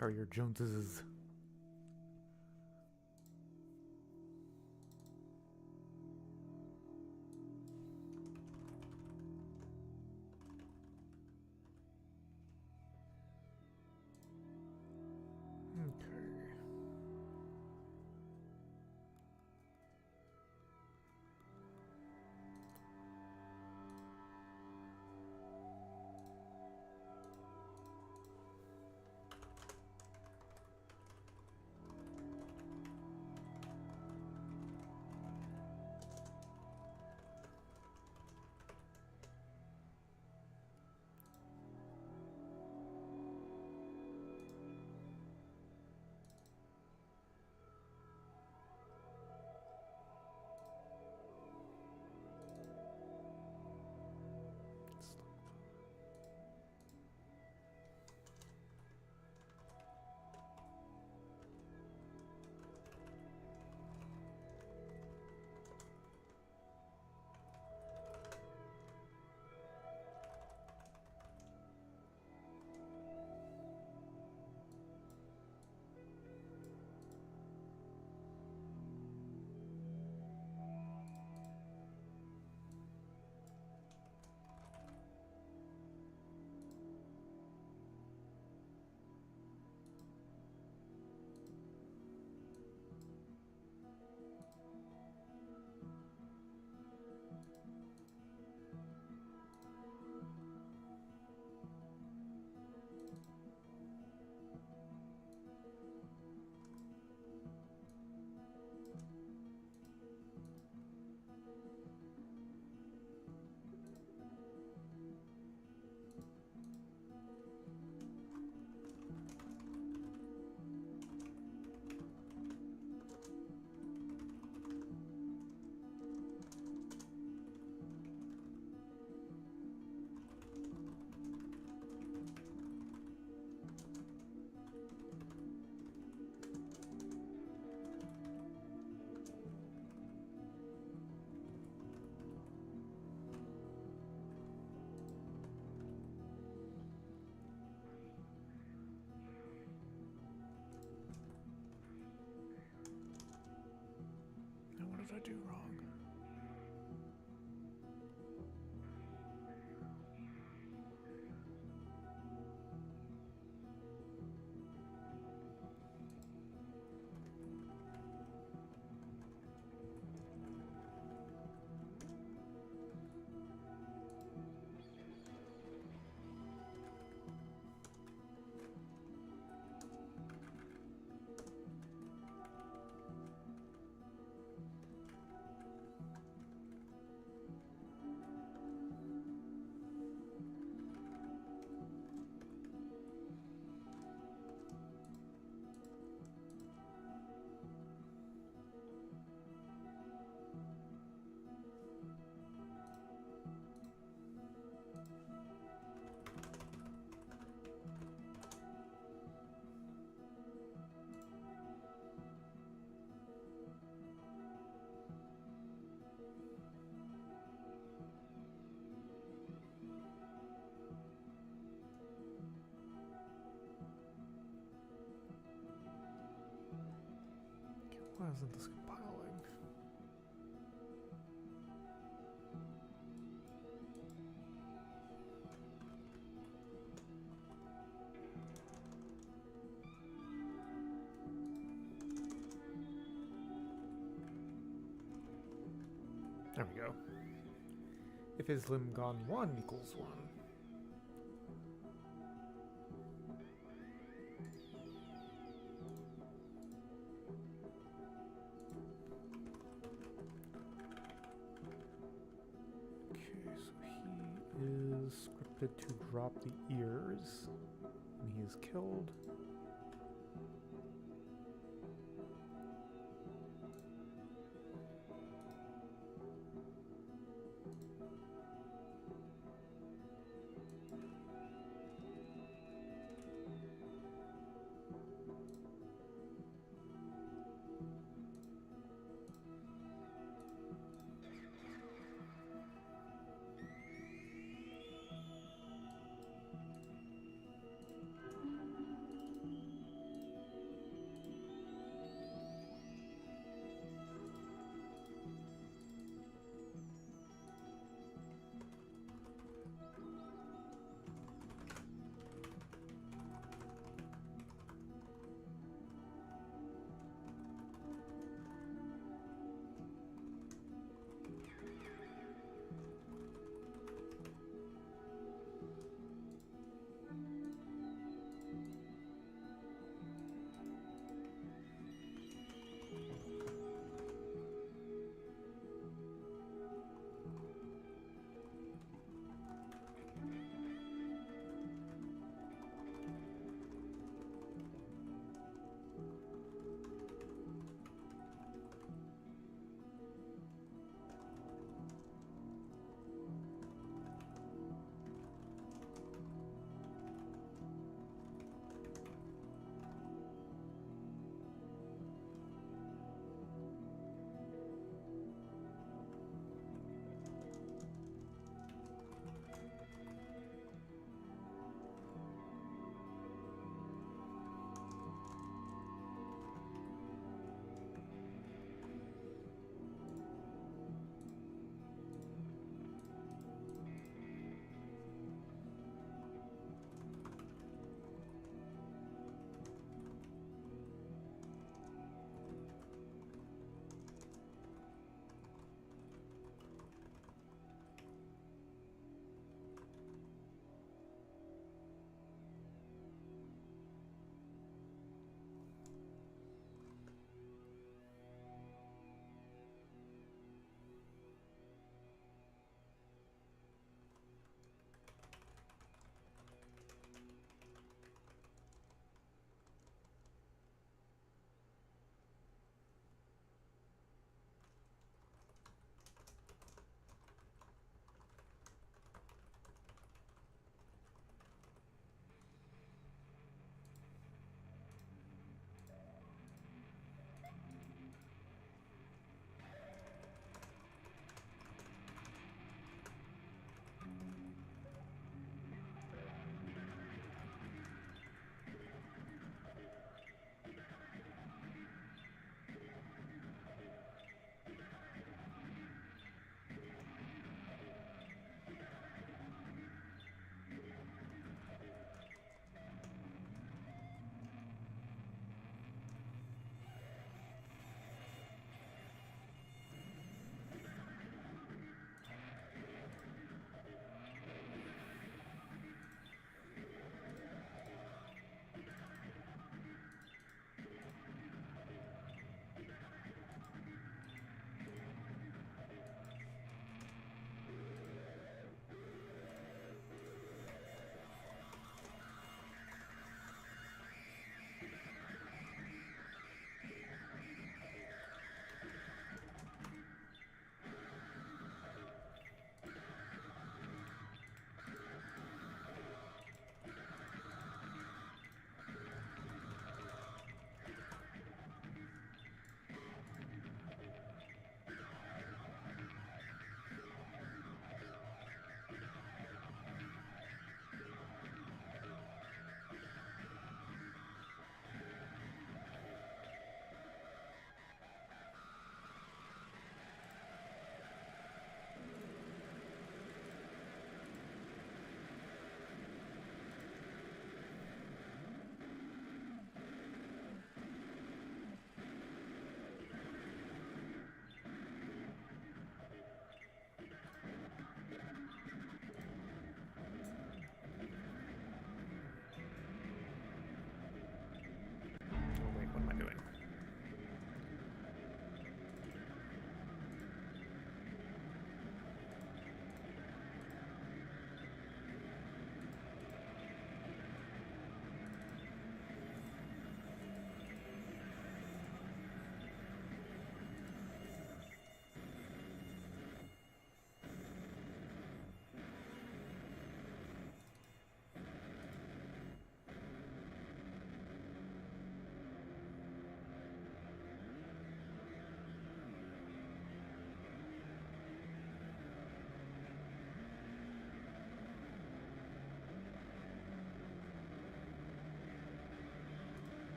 Carrier Joneses. Okay. Now what did I do wrong? Why isn't this compiling? There we go. If Islam gone 1 equals 1. To drop the ears, and he is killed.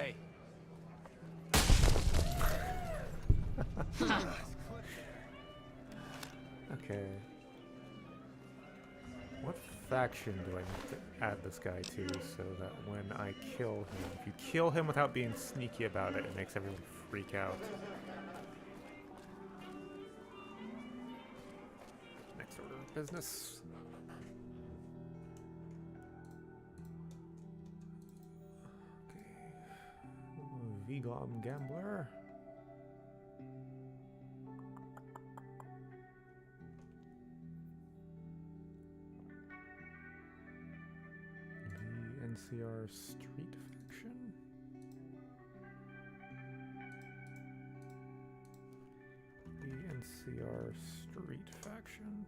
Hey. Okay. What faction do I need to add this guy to so that when I kill him, if you kill him without being sneaky about it, it makes everyone freak out. Next order of business. Okay. Vegom Gambler. NCR Street Faction. The NCR Street Faction.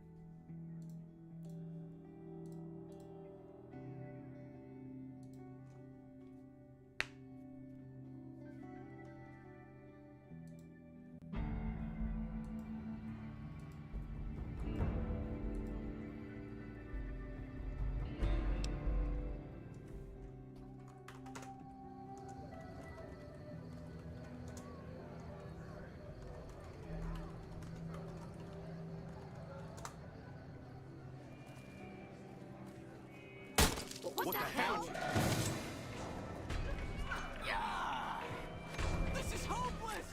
What the hell? Yeah! This is hopeless!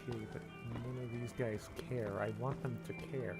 Okay, but none of these guys care. I want them to care.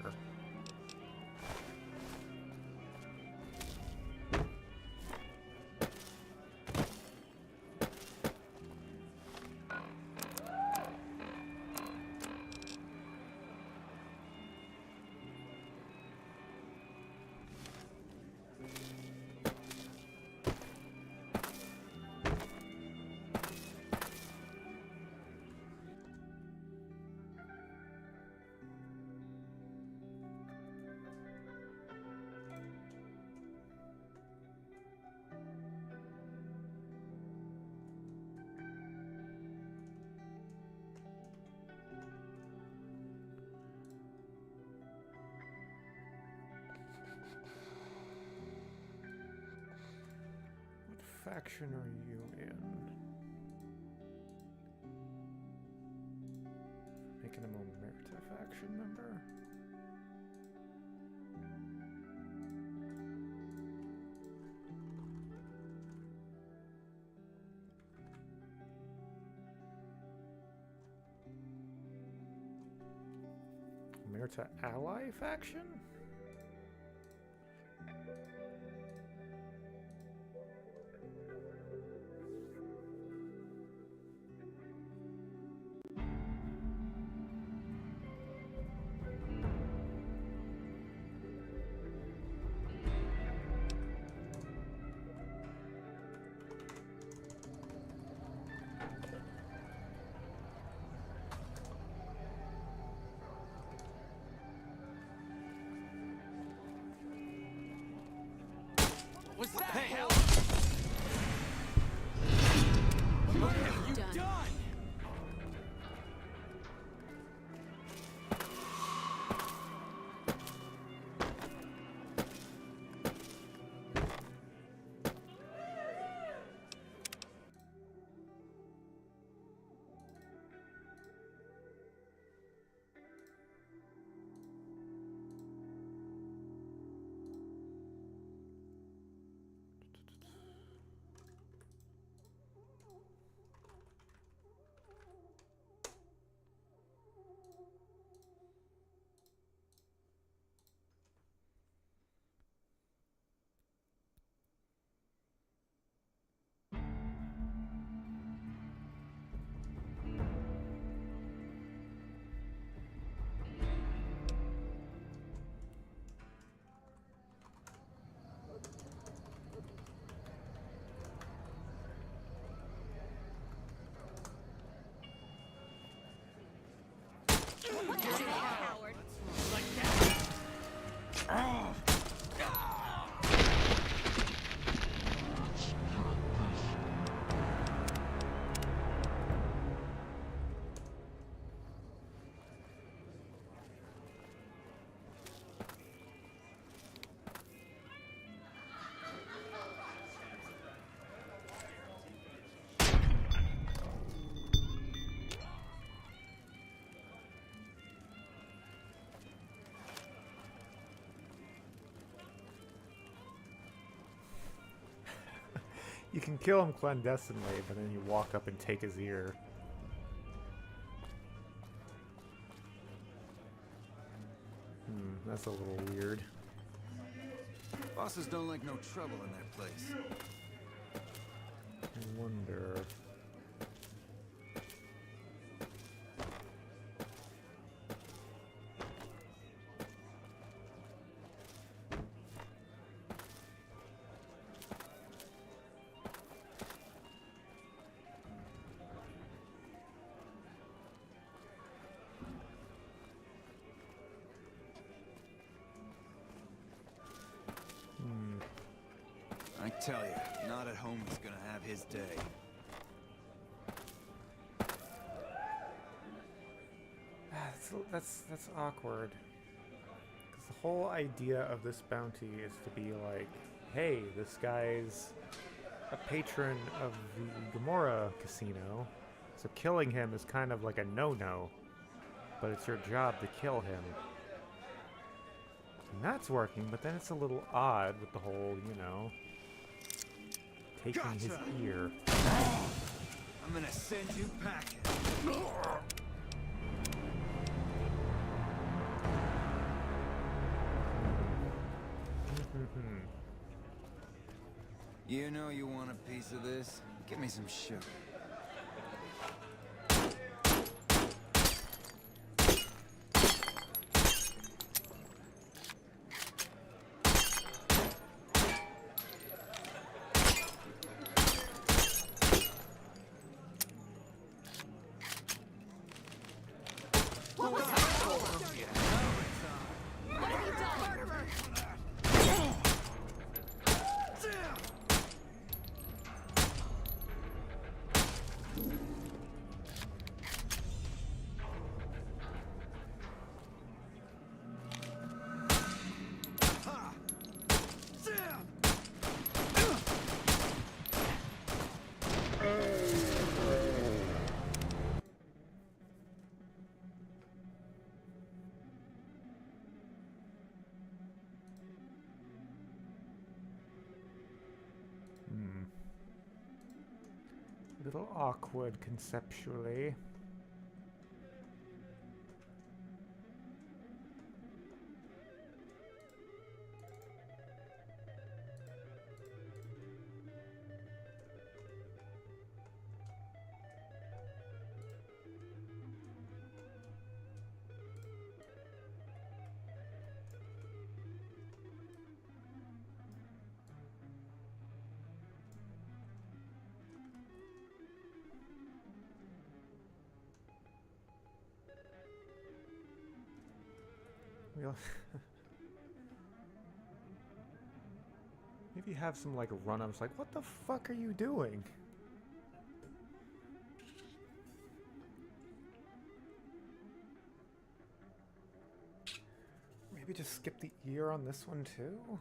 Faction are you in? Making him a Omerta faction member? Omerta ally faction? What's that? Hey, hell! What have you done? You can kill him clandestinely, but then you walk up and take his ear. That's a little weird. Bosses don't like no trouble in their place. I wonder. I tell you, not at home is gonna have his day. That's awkward. Because the whole idea of this bounty is to be like, hey, this guy's a patron of the Gamora casino, so killing him is kind of like a no-no, but it's your job to kill him. And that's working, but then it's a little odd with the whole, you know, taking his ear. I'm gonna send you packing. You know you want a piece of this? Give me some sugar. A little awkward conceptually. Maybe have some like run-ups like, what the fuck are you doing? Maybe just skip the ear on this one too?